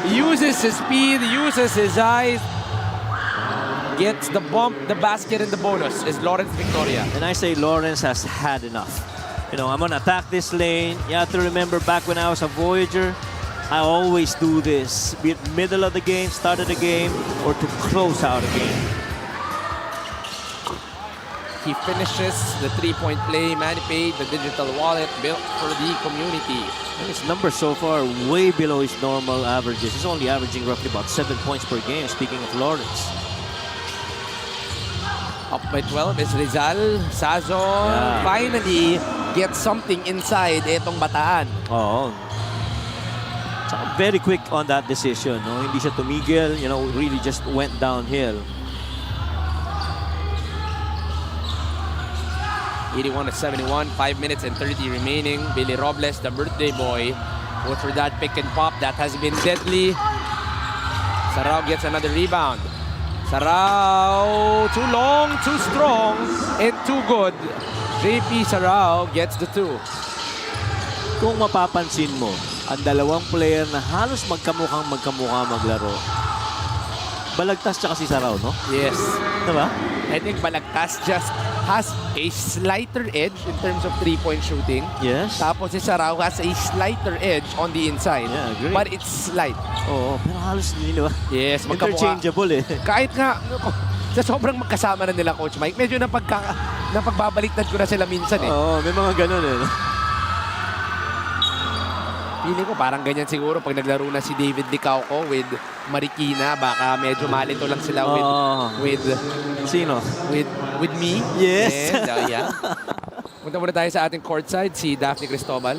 Uses his speed, uses his eyes, gets the bump, the basket, and the bonus is Lawrence Victoria. And I say Lawrence has had enough. You know, I'm gonna attack this lane. You have to remember back when I was a Voyager, I always do this. Be it middle of the game, start of the game, or to close out a game. He finishes the three-point play. Manny paid the digital wallet built for the community. And his numbers so far way below his normal averages. He's only averaging roughly about 7 points per game, speaking of Lawrence. Up by 12 is Rizal. Sazon Yeah. finally gets something inside etong Bataan. Oh. So very quick on that decision. No? Hindi siya tumigil, you know, really just went downhill. 81-71, 5 minutes and 30 remaining. Billy Robles, the birthday boy, goes for that pick and pop. That has been deadly. Sarao gets another rebound. Sarao, too long, too strong, and too good. JP Sarao gets the 2. Kung mapapansin mo, ang dalawang player na halos magkamukha maglaro. Balagtas tsaka si Sarao, no? Yes. Diba? I think Balagtas just has a slighter edge in terms of three-point shooting. Yes. Tapos si Sarao has a slighter edge on the inside. Yeah, agree. But it's slight. Oo, pero halos hindi, diba? Yes, magkamukha. Interchangeable eh. Kahit nga, sa sobrang magkasama na nila, Coach Mike, medyo napagbabaliktad ko na sila minsan eh. Oo, may mga ganun eh. Feeling ko parang ganyan siguro pag naglaro na si David Licauco with Marikina, baka medyo malito lang sila with Sino? with me. Yes. And, yeah. Punta muna tayo sa ating courtside, si Daphne Cristobal.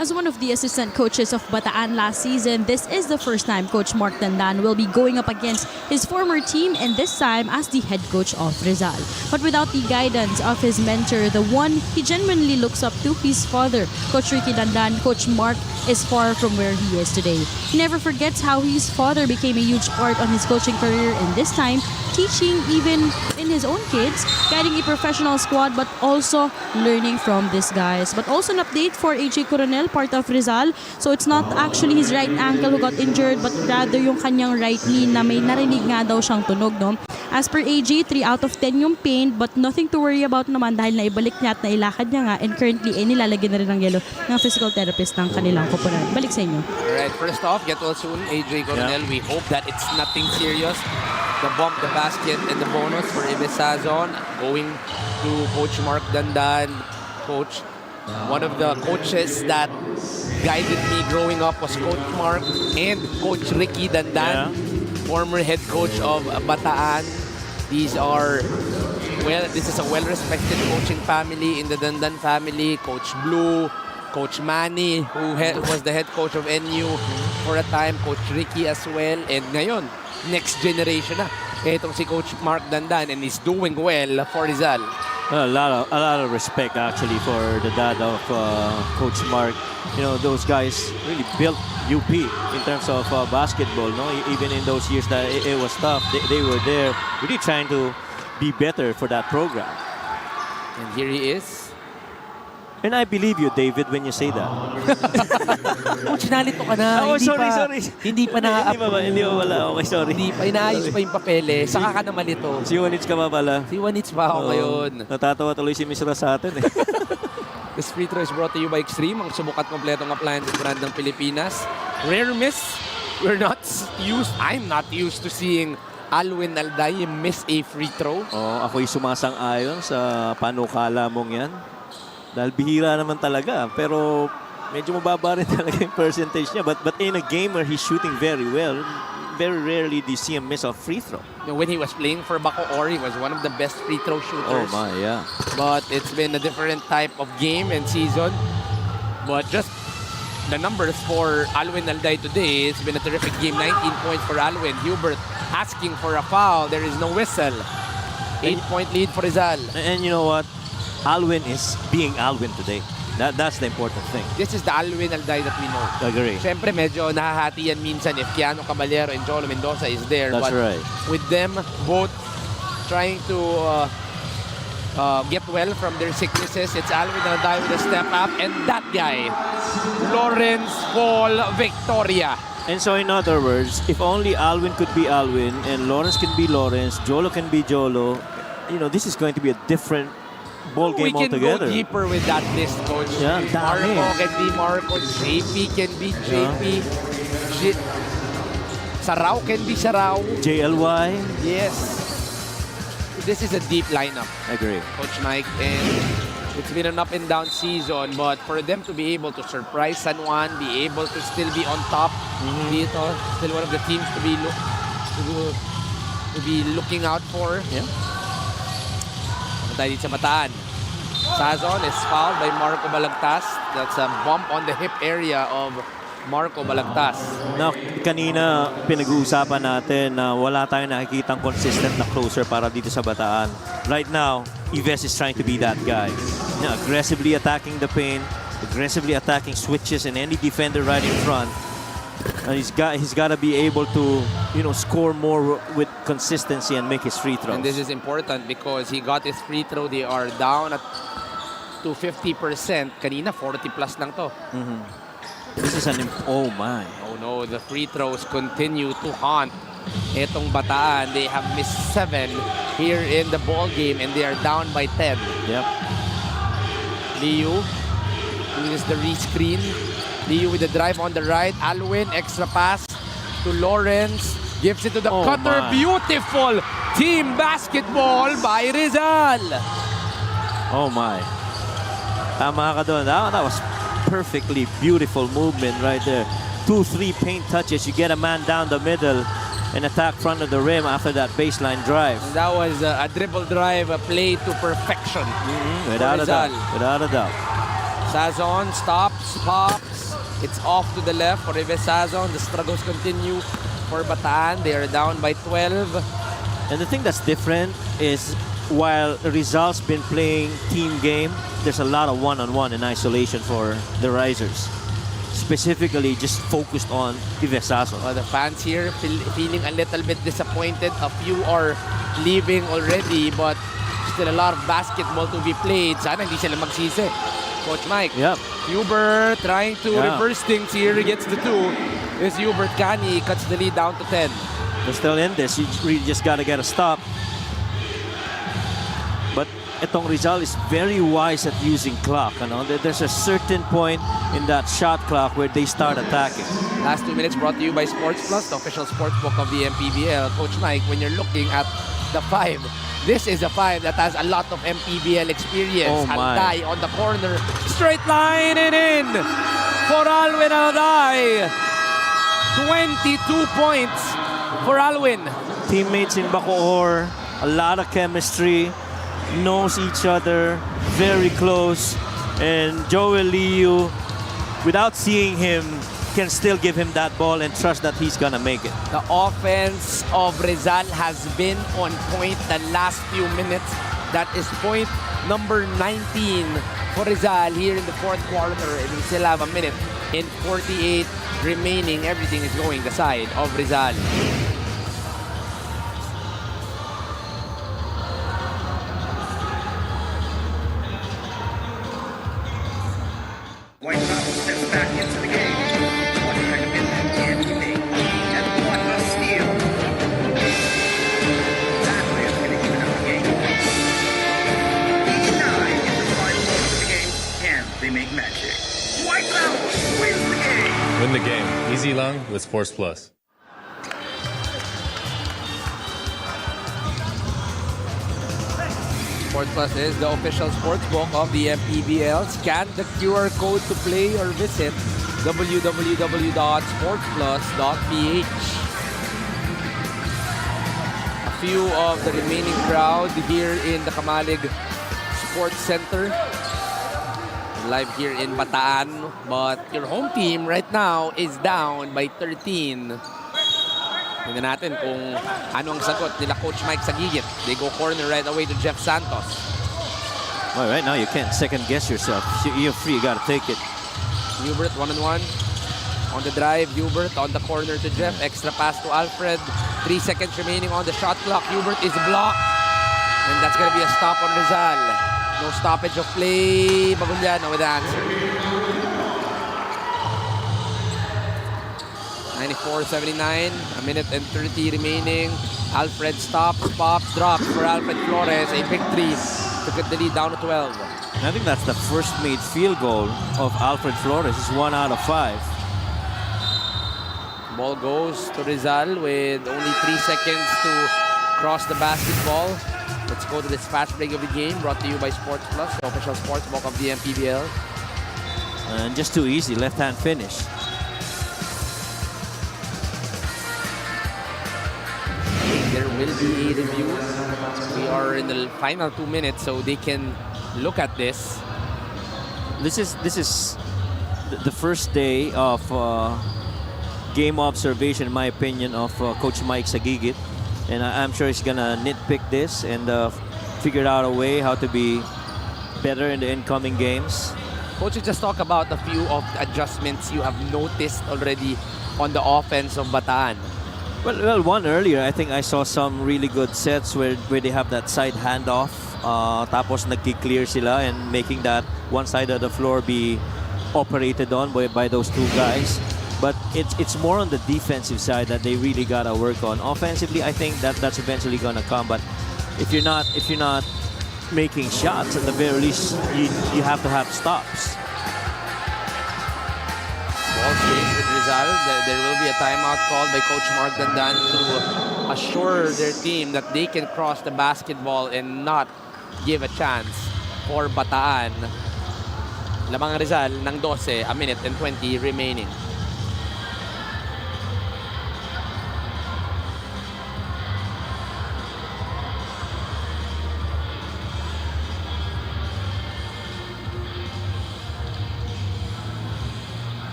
As one of the assistant coaches of Bataan last season, this is the first time Coach Mark Dandan will be going up against his former team, and this time as the head coach of Rizal. But without the guidance of his mentor, the one he genuinely looks up to, his father, Coach Ricky Dandan, Coach Mark is far from where he is today. He never forgets how his father became a huge part on his coaching career, and this time teaching even in his own kids, guiding a professional squad, but also learning from these guys. But also an update for AJ Coronel, part of Rizal. So it's not actually his right ankle who got injured, but rather yung kanyang right knee na may narinig nga daw siyang tunog, no? As per AJ, 3 out of 10 yung pain, but nothing to worry about naman dahil naibalik niya at nailakad niya nga, and currently nilalagyan na rin ng yellow ng physical therapist ng kanilang koponan. Balik sa inyo. Alright, first off, get well soon, AJ Coronel. Yeah. We hope that it's nothing serious. The bump, the basket, and the bonus for Ives Sazon. Going to Coach Mark Dandan. Coach, one of the coaches that guided me growing up was Coach Mark and Coach Ricky Dandan, former head coach of Bataan. These are, well, this is a well-respected coaching family in the Dandan family. Coach Blue, Coach MANNY, who was the head coach of NU for a time, Coach Ricky as well, and ngayon, next generation na. Itong si Coach Mark Dandan, and he's doing well for Rizal. A lot of respect actually for the dad of Coach Mark. You know, those guys really built UP in terms of basketball. No, even in those years that it was tough, they were there, really trying to be better for that program. And here he is. And I believe you, David, when you say that. Coach, nalito ka na. Oh, Hindi sorry, pa, sorry. Hindi pa Hindi pa wala. Okay, sorry. Hindi pa, inaayos pa yung papeles. Saka ka na malito. Si Juanich ka pa pala. Si Juanits pa ako ngayon. Natatawa tuloy si Misra sa atin eh. This free throw is brought to you by Extreme, ang subukat kompletong appliance brand ng Pilipinas. Rare miss. I'm not used to seeing Alwin Alday miss a free throw. Ako'y sumasang-ayon sa panukala mong yan. Dahil bihira naman talaga. Pero medyo mababa rin talaga yung percentage niya. But in a game where he's shooting very well, very rarely do you see him miss a free throw. When he was playing for Bacoor, he was one of the best free throw shooters. Oh my, yeah. But it's been a different type of game and season. But just the numbers for Alwin Alday today, it's been a terrific game. 19 points for Alwin. Hubert asking for a foul. There is no whistle. 8-point lead for Rizal. And you know what? Alwin is being Alwin today. That's the important thing. This is the Alwin Alday that we know. Agree. Siyempre, medyo nahahati yan minsan if Keanu Caballero and Jolo Mendoza is there. That's but right. With them both trying to get well from their sicknesses, it's Alwin Alday with a step up, and that guy, Lawrence Paul Victoria. And so in other words, if only Alwin could be Alwin and Lawrence can be Lawrence, Jolo can be Jolo, you know, this is going to be a different ball game altogether. We can go deeper with that list, Coach. Yeah, Marco can be Marco, JP can be JP, Sarao can be Sarao. JLY. Yes. This is a deep lineup, Agree. Coach Mike, and it's been an up and down season, but for them to be able to surprise San Juan, be able to still be on top, dito, still one of the teams to be looking out for. Yeah. Tayo dito sa Bataan. Sazon is fouled by Marco Balagtas. That's a bump on the hip area of Marco Balagtas. Now, kanina pinag-uusapan natin na wala tayong nakikitang consistent na closer para dito sa Bataan. Right now, Ives is trying to be that guy. You know, aggressively attacking the paint, aggressively attacking switches and any defender right in front. And he's got to be able to, you know, score more with consistency and make his free throws. And this is important because he got his free throw. They are down to 50%. Kanina, 40 plus lang to. This is oh my. Oh no, the free throws continue to haunt etong Bataan. They have missed 7 here in the ball game and they are down by 10. Yep. Liu uses the re-screen. Liu with the drive on the right. Alwin, extra pass to Lawrence. Gives it to the cutter. My. Beautiful team basketball by Rizal. Oh my. Tama ka doon. That was perfectly beautiful movement right there. 2-3 paint touches. You get a man down the middle and attack front of the rim after that baseline drive. And that was a dribble drive, a play to perfection. Without a doubt. Without a doubt. Sazon stops, pops. It's off to the left for Ives Sazon. The struggles continue for Bataan. They are down by 12. And the thing that's different is while Rizal's been playing team game, there's a lot of one-on-one and isolation for the Risers. Specifically, just focused on Ives Sazon. The fans here feeling a little bit disappointed. A few are leaving already, but still a lot of basketball to be played. Sana hindi sila magsisi. Coach Mike. Yep. Hubert trying to Yeah. reverse things here. He gets the 2. Is Hubert Cani cuts the lead down to 10. They're still in this. You really just got to get a stop. But itong Rizal is very wise at using clock. There's a certain point in that shot clock where they start attacking. Last 2 minutes brought to you by Sports Plus, the official sports book of the MPBL. Coach Mike, when you're looking at the 5, this is a 5 that has a lot of MPBL experience. Oh my. Alday on the corner, straight line and in for Alwin Alday. 22 points for Alwin. Teammates in Bacoor, a lot of chemistry, knows each other, very close. And Joel Liu, without seeing him, can still give him that ball and trust that he's gonna make it. The offense of Rizal has been on point the last few minutes. That is point number 19 for Rizal here in the 4th quarter. And we still have a minute and 48 remaining. Everything is going the side of Rizal. White House steps back into the game. What kind of impact can he make? And what a steal! That way is going to even up the game. 9 in the final moments of the game. Can they make magic? White House wins the game! Win the game. Easy long with Sports Plus. Sports Plus is the official sports book of the MPBL. Scan the QR code to play or visit www.sportsplus.ph. A few of the remaining crowd here in the Kamalig Sports Center. Live here in Bataan, but your home team right now is down by 13. Tingnan natin kung ano ang sagot nila Coach Mike sa gigit. They go corner right away to Jeff Santos. Well, right now you can't second guess yourself. You're free, you gotta take it. Hubert one-on-one. On the drive, Hubert on the corner to Jeff. Extra pass to Alfred. 3 seconds remaining on the shot clock. Hubert is blocked. And that's gonna be a stop on Rizal. No stoppage of play. Baguliano with the answer. 94-79, a minute and 30 remaining. Alfred stops, pops, drops for Alfred Flores. A big 3 to get the lead down to 12. And I think that's the first made field goal of Alfred Flores. It's 1 out of 5. Ball goes to Rizal with only 3 seconds to cross the basketball. Let's go to this fast break of the game, brought to you by Sports Plus, the official sports book of the MPBL. And just too easy, left-hand finish. There will be a review. We are in the final 2 minutes, so they can look at this. This is the first day of game observation, in my opinion, of Coach Mike Sagigit. And I'm sure he's gonna nitpick this and figure out a way how to be better in the incoming games. Coach, just talk about a few of the adjustments you have noticed already on the offense of Bataan. Well, one earlier, I think I saw some really good sets where they have that side handoff. Tapos nagki-clear sila and making that one side of the floor be operated on by those two guys. But it's more on the defensive side that they really gotta work on. Offensively, I think that's eventually gonna come. But if you're not making shots, at the very least, you have to have stops. Ball change with Rizal. There will be a timeout called by Coach Mark Dandan to assure their team that they can cross the basketball and not give a chance for Bataan. Lamang Rizal ng 12, a minute and 20 remaining.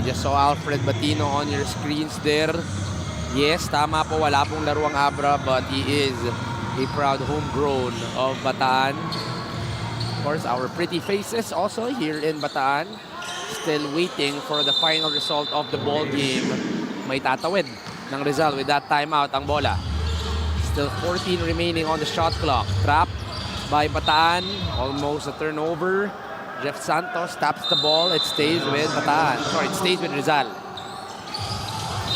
just saw Alfred Batino on your screens there. Yes, tama po, wala pong laro ang Abra, but he is a proud homegrown of Bataan. Of course, our pretty faces also here in Bataan, still waiting for the final result of the ball game. May tatawid ng Rizal with that timeout ang bola. Still 14 remaining on the shot clock. Trap by Bataan, almost a turnover. Jeff Santos taps the ball. It stays with Bataan. Sorry, it stays with Rizal.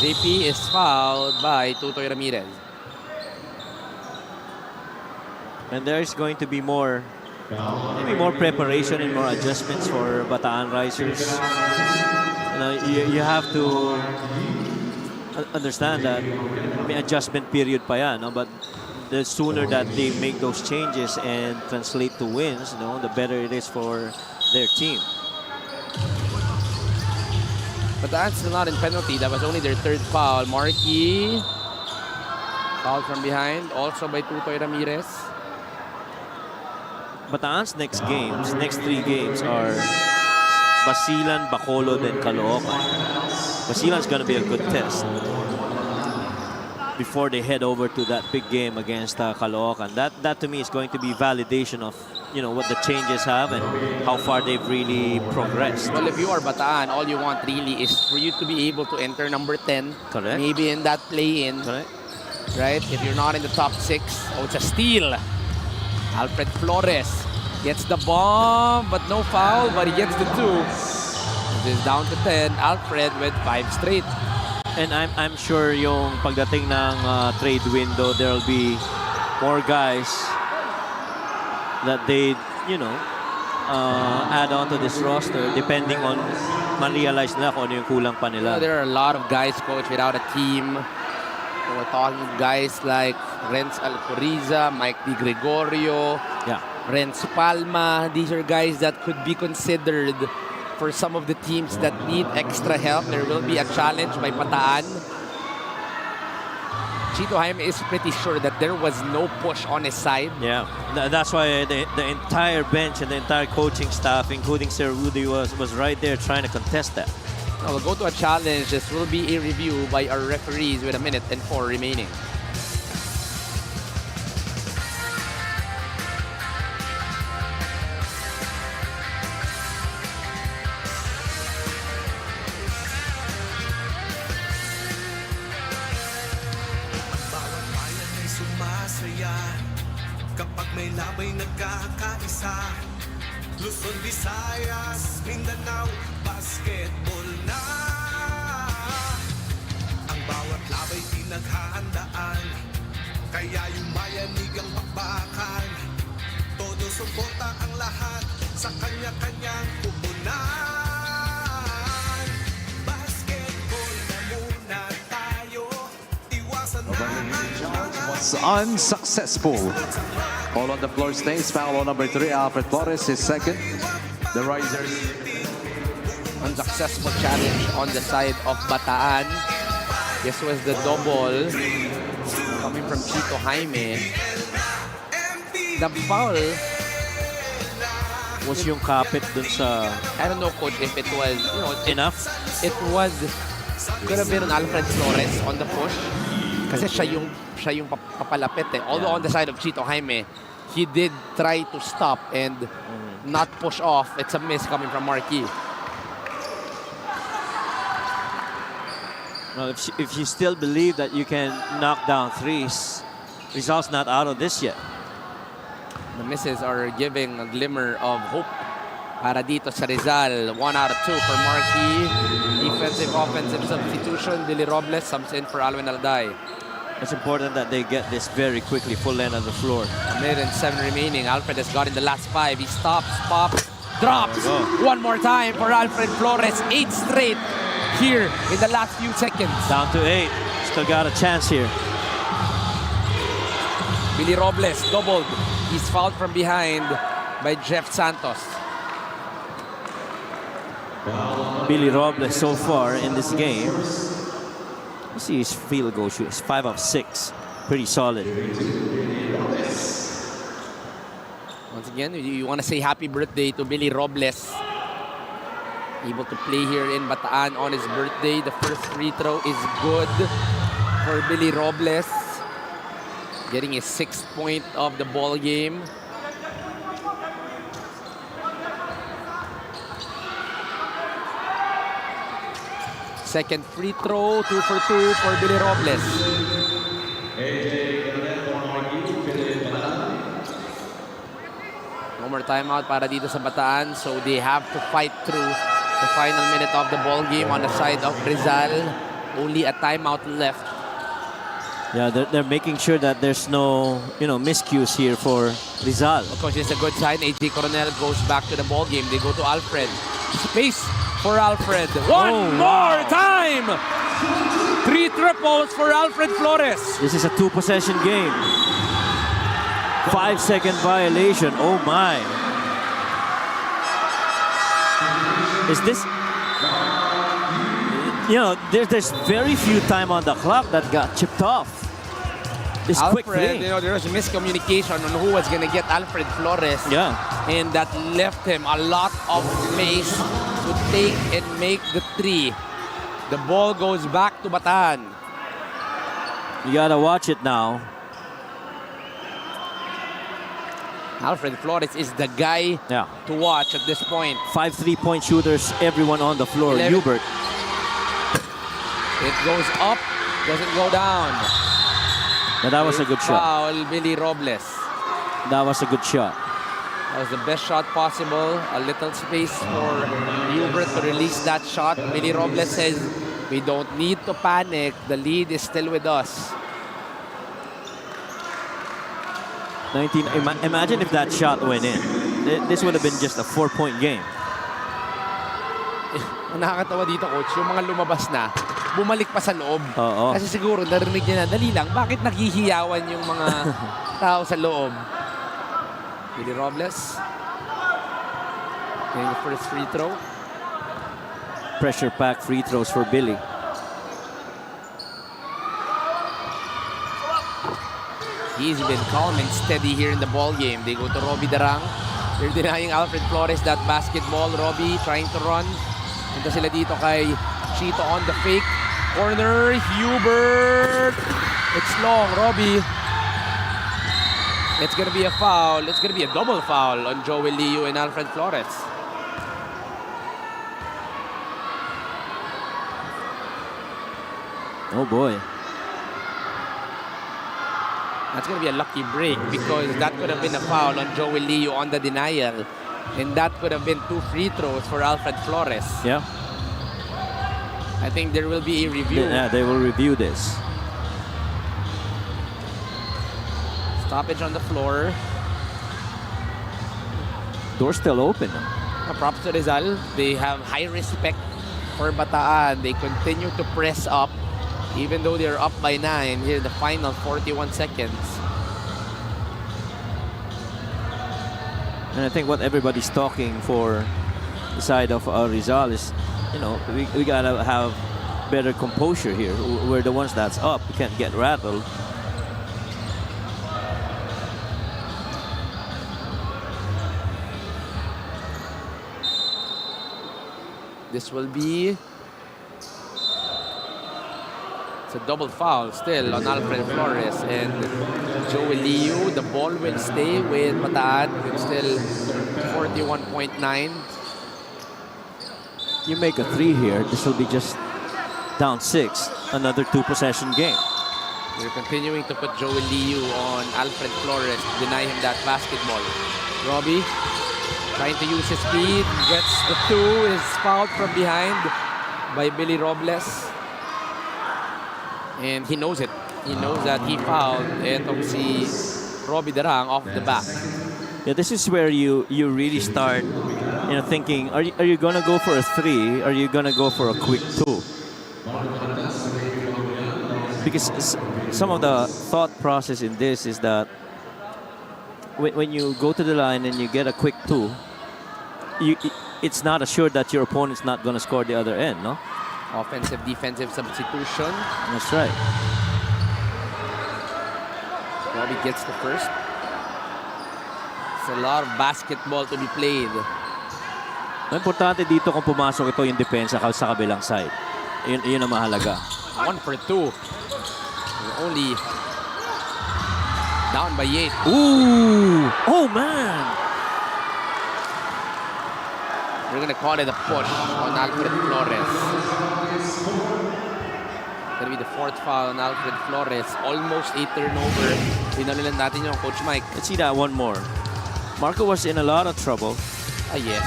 JP is fouled by Tutoy Ramirez. And there's going to be more, maybe more preparation and more adjustments for Bataan Risers. You have to understand that may adjustment period pa yan, no? But the sooner that they make those changes and translate to wins, the better it is for their team. Bataan still not in penalty. That was only their third foul. Marquis fouled from behind, also by Tutoy Ramirez. Bataan's next 3 games are Basilan, Bacolod, and Caloocan. Basilan's going to be a good test before they head over to that big game against Caloocan. That to me is going to be validation of what the changes have and how far they've really progressed. Well, if you are Bataan, all you want really is for you to be able to enter number 10. Correct. Maybe in that play-in. Correct. Right? If you're not in the top 6. Oh, it's a steal. Alfred Flores gets the bomb, but no foul, but he gets the 2. This is down to 10. Alfred with 5 straight. And I'm sure yung pagdating ng trade window, there'll be more guys that they, add on to this roster depending on ma-realize nila kung ano yung kulang pa nila. There are a lot of guys, coach, without a team. We're talking guys like Renz Alcoriza, Mike Di Gregorio, Renz Palma. These are guys that could be considered for some of the teams that need extra help. There will be a challenge by Bataan. Chito Jaime is pretty sure that there was no push on his side. Yeah, that's why the entire bench and the entire coaching staff, including Sir Rudy, was right there trying to contest that. Now we'll go to a challenge. This will be a review by our referees with 1 minute and 4 remaining. Bawat bayan ay sumasaya kapag may labay nagkakaisa. Luzon, Visayas, Mindanao, basketball na. Ang bawat labay pinaghahandaan, kaya yung bayanigang pakbakan. Todo suporta ang lahat sa kanya-kanyang pupunan. Basketball na muna tayo, iwasan na ang Was unsuccessful. All on the floor stays. Foul on number 3. Alfred Flores is second. The Risers. Unsuccessful challenge on the side of Bataan. This was the double coming from Chito Jaime. The foul Was yung kapit dun sa I don't know, coach, if it was, enough? it was, could have been on Alfred Flores on the push. Kasi siya yung papalapit eh. Although on the side of Chito Jaime, he did try to stop and not push off. It's a miss coming from Marquis. Well, if you still believe that you can knock down threes, Rizal's not out of this yet. The misses are giving a glimmer of hope para dito sa Rizal. 1 out of 2 for Marquis. Defensive, offensive substitution. Billy Robles subs in for Alwin Alday. It's important that they get this very quickly, full length of the floor. 1 minute and 7 remaining. Alfred has got in the last 5. He stops, pops, drops. There we go. One more time for Alfred Flores. 8 straight here in the last few seconds. Down to 8. Still got a chance here. Billy Robles doubled. He's fouled from behind by Jeff Santos. Billy Robles so far in this game. You see his field goal shoot. It's 5 of 6. Pretty solid. Once again, you want to say happy birthday to Billy Robles. able to play here in Bataan on his birthday. The first free throw is good for Billy Robles, getting his 6th point of the ball game. Second free throw, 2 for 2 for Billy Robles. No more timeout para dito sa Bataan, so they have to fight through the final minute of the ball game on the side of Rizal. Only a timeout left. Yeah, they're making sure that there's no, miscues here for Rizal. Of course, it's a good sign. AJ Coronel goes back to the ball game. They go to Alfred. Space for Alfred. One more time! 3 triples for Alfred Flores. This is a 2-possession game. 5-second violation. Oh my. Is this... there's very few time on the clock that got chipped off. This quick Alfred, thing. there was miscommunication on who was going to get Alfred Flores. Yeah. And that left him a lot of space to take and make the 3. The ball goes back to Bataan. You gotta watch it now. Alfred Flores is the guy to watch at this point. 5 3-point shooters, everyone on the floor. 11. Hubert. It goes up, doesn't go down. Now that was a good shot. Foul, Billy Robles. That was a good shot. That was the best shot possible. A little space for Hubert to release that shot. Billy Robles says, we don't need to panic. The lead is still with us. 19. Imagine if that shot went in. This would have been just a 4-point game. Ang nakakatawa dito, coach, yung mga lumabas na, bumalik pa sa loob. Oo. Kasi siguro narinig niya na, dali lang, bakit naghihiyawan yung mga tao sa loob? Billy Robles. Getting the first free throw. Pressure pack free throws for Billy. He's been calm and steady here in the ball game. They go to Robbie Darang. They're denying Alfred Flores that basketball. Robbie trying to run. Punta sila dito kay Chito on the fake. Corner, Hubert. It's long, Robbie. It's gonna be a foul. It's gonna be a double foul on Joel Liu and Alfred Flores. Oh boy. That's going to be a lucky break because that could have been a foul on Joel Liu on the denial. And that could have been 2 free throws for Alfred Flores. Yeah. I think there will be a review. Yeah, they will review this. Stoppage on the floor. Door's still open. Props to Rizal. They have high respect for Bataan. They continue to press up. Even though they're up by 9, here in the final 41 seconds. And I think what everybody's talking for the side of Rizal is, we gotta have better composure here. We're the ones that's up. We can't get rattled. This will be... It's a double foul still on Alfred Flores and Joel Liu. The ball will stay with Bataan. It's still 41.9. You make a 3 here, this will be just down 6. Another 2-possession game. They're continuing to put Joel Liu on Alfred Flores to deny him that basketball. Robbie trying to use his speed. Gets the 2. Is fouled from behind by Billy Robles. And he knows it. He knows that he fouled etong si Robbie Darang off the back. Yeah, this is where you really start, thinking, are you gonna go for a 3? Are you gonna go for a quick 2? Because some of the thought process in this is that when you go to the line and you get a quick 2, it's not assured that your opponent's not gonna score the other end, no? Offensive, defensive substitution. That's right. Robbie gets the first. It's a lot of basketball to be played. Importante dito kung pumasok ito yung depensa sa kabilang side. Yun ang mahalaga. 1 for 2. We're only down by 8. Ooh! Oh, man! We're gonna call it a push on Alfred Flores. Gonna be the 4th foul on Alfred Flores. Almost 8 turnover. Pinalulan natin yung Coach Mike. Let's see that one more. Marco was in a lot of trouble. Yes.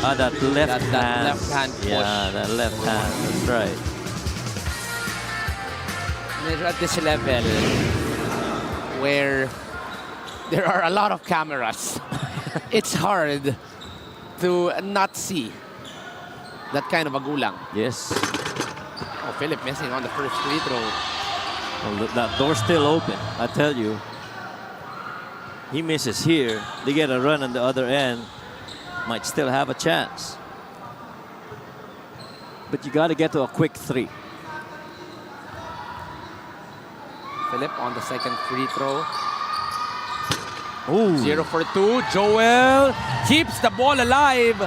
That left That hand. left hand push. Yeah, that left hand. That's right. Medyo at this level where there are a lot of cameras, it's hard to not see that kind of a gulang. Yes. Oh, Philip missing on the first free throw. Well, that door's still open, I tell you. He misses here. They get a run on the other end. Might still have a chance. But you got to get to a quick 3. Philip on the second free throw. Ooh. 0 for 2. Joel keeps the ball alive.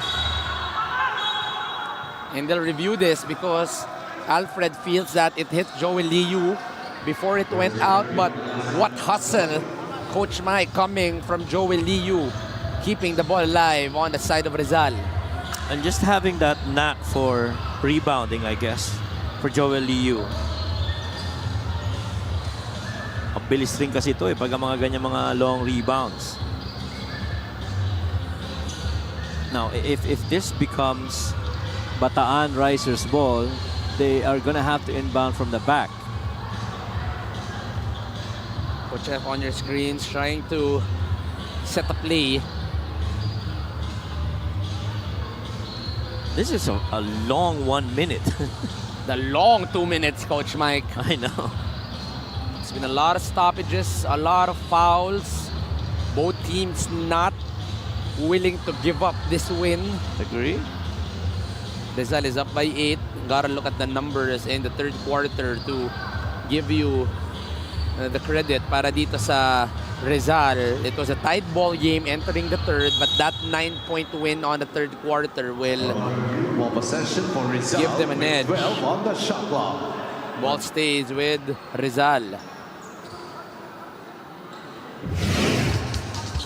And they'll review this because Alfred feels that it hit Joel Liu before it went out. But what hustle, Coach Mike, coming from Joel Liu, keeping the ball alive on the side of Rizal. And just having that knack for rebounding, I guess, for Joel Liu. Ang bilis rin kasi ito pag ang mga ganyan mga long rebounds. Now, if this becomes Bataan Risers ball, they are gonna have to inbound from the back. Coach F on your screens trying to set a play. This is a long 1 minute. The long 2 minutes, Coach Mike. I know. It's been a lot of stoppages, a lot of fouls. Both teams not willing to give up this win. Agree? Rizal is up by 8. Gotta look at the numbers in the third quarter to give you the credit para dito sa Rizal. It was a tight ball game entering the third, but that 9-point win on the third quarter will Ball possession for Rizal. give them an edge. 12 on the shot clock. Ball stays with Rizal.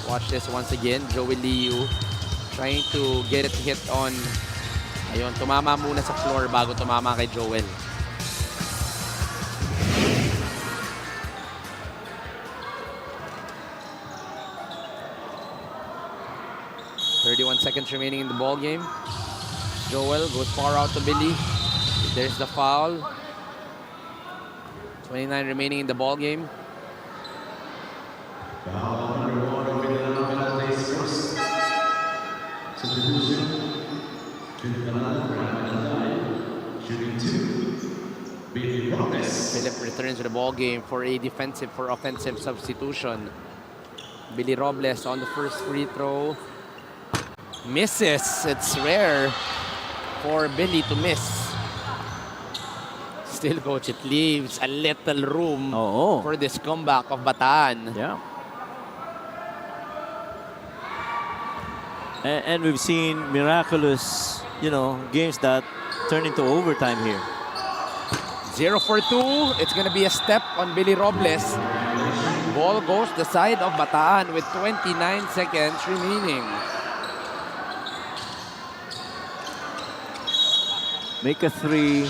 Watch this once again. Joey Liu trying to get it hit on. Ayun, tumama muna sa floor bago tumama kay Joel. Seconds remaining in the ball game. Joel goes far out to Billy. There's the foul. 29 remaining in the ball game. Philip returns to the ball game for a defensive for offensive substitution. Billy Robles on the first free throw. Misses. It's rare for Billy to miss. Still, coach, it leaves a little room for this comeback of Bataan. Yeah. And we've seen miraculous, games that turn into overtime here. 0 for 2. It's going to be a step on Billy Robles. Ball goes the side of Bataan with 29 seconds remaining. Make a 3.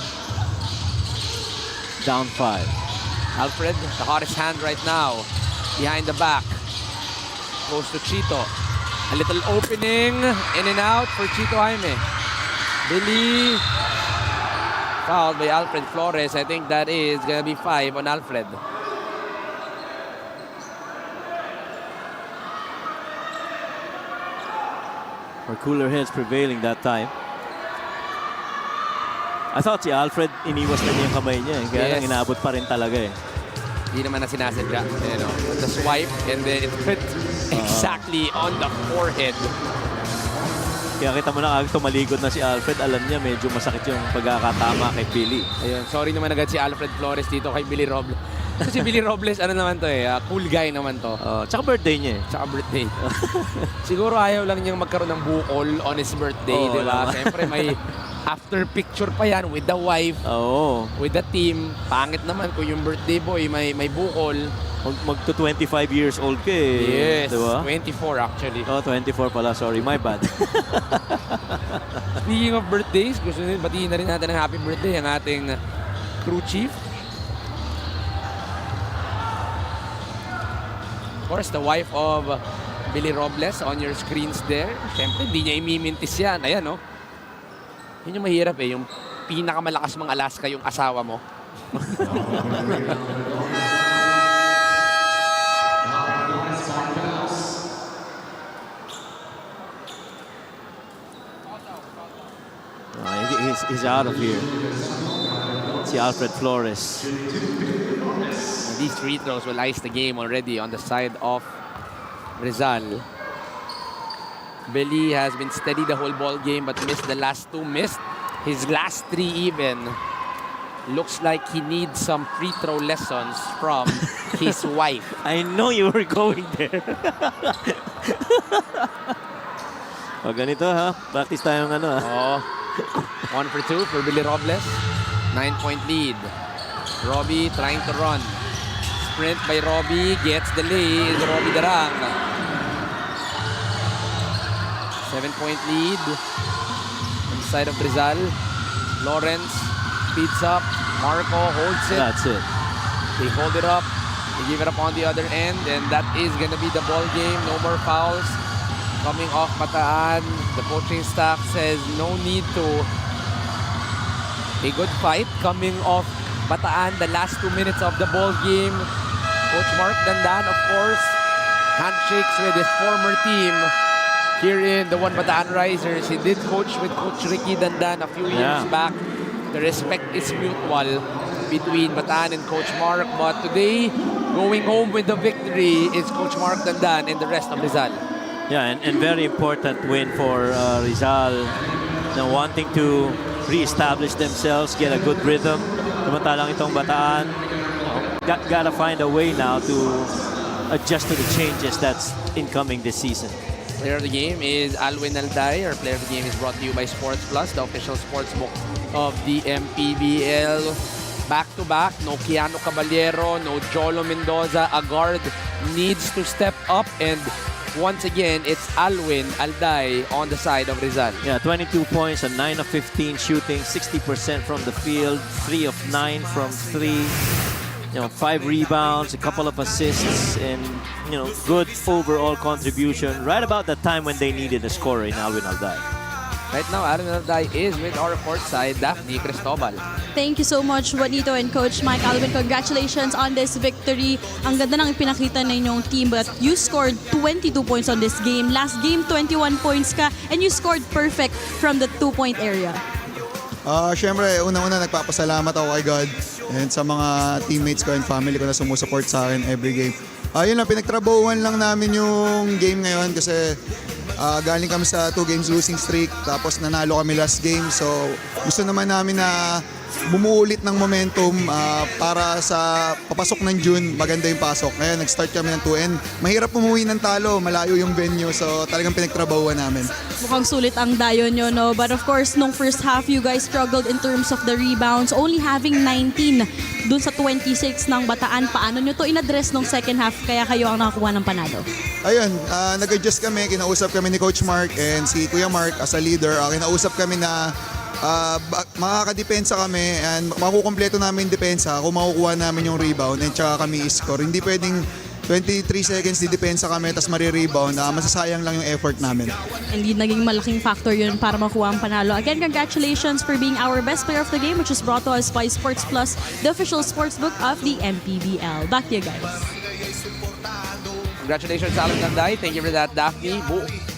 Down 5. Alfred, the hottest hand right now. Behind the back. Goes to Chito. A little opening. In and out for Chito Jaime. Billy. Fouled by Alfred Flores. I think that is going to be 5 on Alfred. Or cooler heads prevailing that time. I thought si Alfred, iniwas na niya yung kamay niya. Kaya lang inaabot pa rin talaga eh. Hindi naman na sinasadya. The swipe and then it hit exactly on the forehead. Kaya kita mo na agad tumaligod na si Alfred. Alam niya medyo masakit yung pagkakatama kay Billy. Ayun, sorry naman agad si Alfred Flores dito kay Billy Robles. Kasi Billy Robles, ano naman to cool guy naman to. Tsaka birthday niya eh. Tsaka birthday. Siguro ayaw lang niyang magkaroon ng bukol on his birthday, Oo, di ba? naman. Siyempre may after picture pa yan with the wife, Oo. with the team. Pangit naman kung yung birthday boy may bukol. Magto 25 years old ka eh. Yes, Diba? 24 actually. Oh, 24 pala. Sorry, my bad. Speaking of birthdays, gusto nyo batiin na rin natin ng happy birthday ang ating crew chief. Of course, the wife of Billy Robles on your screens there. Siyempre, hindi niya imimintis yan. Ayan, no? Yun yung mahirap yung pinakamalakas mga Alaska yung asawa mo. He's out of here. Si Alfred Flores. And these free throws will ice the game already on the side of Rizal. Billy has been steady the whole ball game but missed the last two. Missed his last three even. Looks like he needs some free throw lessons from his wife. I know you were going there. O ganito ha. Practice tayo ng ano ha. Oh, 1 for 2 for Billy Robles. 9-point lead. Robbie trying to run. Sprint by Robbie. Gets the lead. Robbie Darang. 7-point lead. On the side of Rizal. Lawrence speeds up. Marco holds it. That's it. They hold it up. They give it up on the other end. And that is going to be the ball game. No more fouls. Coming off Bataan. The coaching staff says no need to. A good fight coming off Bataan. The last 2 minutes of the ball game. Coach Mark Dandan, of course, handshakes with his former team here in the One Bataan Risers. He did coach with Coach Ricky Dandan a few years back. The respect is mutual between Bataan and Coach Mark. But today, going home with the victory is Coach Mark Dandan and the rest of Rizal. Yeah, and very important win for Rizal. Now wanting to re-establish themselves, get a good rhythm. Samantalang itong Bataan, gotta find a way now to adjust to the changes that's incoming this season. Player of the game is Alwin Alday. Our player of the game is brought to you by Sports Plus, the official sports book of the MPBL. Back-to-back, no Keanu Caballero, no Jolo Mendoza. A guard needs to step up, and once again, it's Alwin Alday on the side of Rizal. Yeah, 22 points and 9 of 15 shooting, 60% from the field, 3 of 9 from 3. 5 rebounds, a couple of assists, and good overall contribution right about the time when they needed a scorer in Alwin Alday. Right now, Alwin Alday is with our courtside, Daphne Cristobal. Thank you so much, Juanito and Coach Mike. Alvin, congratulations on this victory. Ang ganda ng pinakita na inyong team, but you scored 22 points on this game. Last game, 21 points ka, and you scored perfect from the 2-point area. Siyempre, unang-una nagpapasalamat ako kay God and sa mga teammates ko and family ko na sumusuport sa akin every game. Yun lang, pinagtrabahuan lang namin yung game ngayon kasi galing kami sa 2 games losing streak tapos nanalo kami last game. So gusto naman namin na bumuo ulit ng momentum para sa papasok ng June, maganda yung pasok. Ngayon, nag-start kami ng 2 and mahirap umuwi ng talo, malayo yung venue. So talagang pinagtrabahuan namin. Mukhang sulit ang dayo nyo, no? But of course, nung first half, you guys struggled in terms of the rebounds, only having 19 dun sa 26 ng Bataan. Paano nyo to in-address nung second half kaya kayo ang nakakuha ng panalo? Ayun, nag-adjust kami, kinausap kami ni Coach Mark and si Kuya Mark as a leader. Kinausap kami na makakadepensa kami and makukumpleto namin yung depensa kung makukuha namin yung rebound and tsaka kami i-score. Hindi pwedeng 23 seconds di depensa kami tapos marirebound, masasayang lang yung effort namin. Hindi naging malaking factor yun para makuha ang panalo. Again, congratulations for being our best player of the game, which is brought to us by Sports Plus, the official sports book of the MPBL. Back to you guys. Congratulations, Alwin Alday. Thank you for that, Daphne.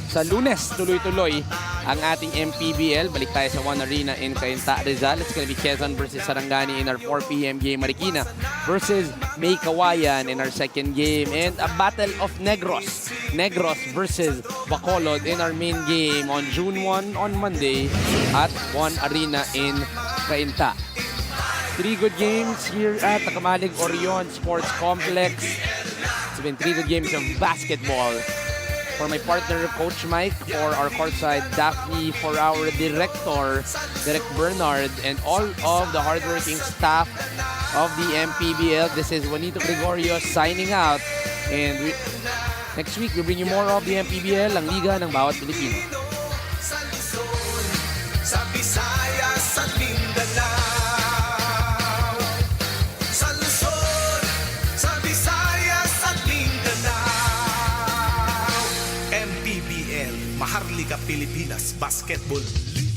Sa Lunes, tuloy-tuloy ang ating MPBL. Balik tayo sa One Arena in Cainta, Rizal. It's gonna be Quezon versus Sarangani in our 4 p.m. game. Marikina versus May Kawayan in our second game. And a battle of Negros. Negros versus Bacolod in our main game on June 1 on Monday at One Arena in Cainta. 3 good games here at the Kamalig Orion Sports Complex. It's been 3 good games of basketball. For my partner, Coach Mike, for our courtside, Daphne, for our director, Derek Bernard, and all of the hardworking staff of the MPBL. This is Juanito Gregorio signing out. And next week, we bring you more of the MPBL, ang liga ng bawat Pilipino. Sa Luzon, sa Visayas at Mindanao. Sa Luzon, sa Visayas at Mindanao. MPBL, Maharlika Pilipinas Basketball League.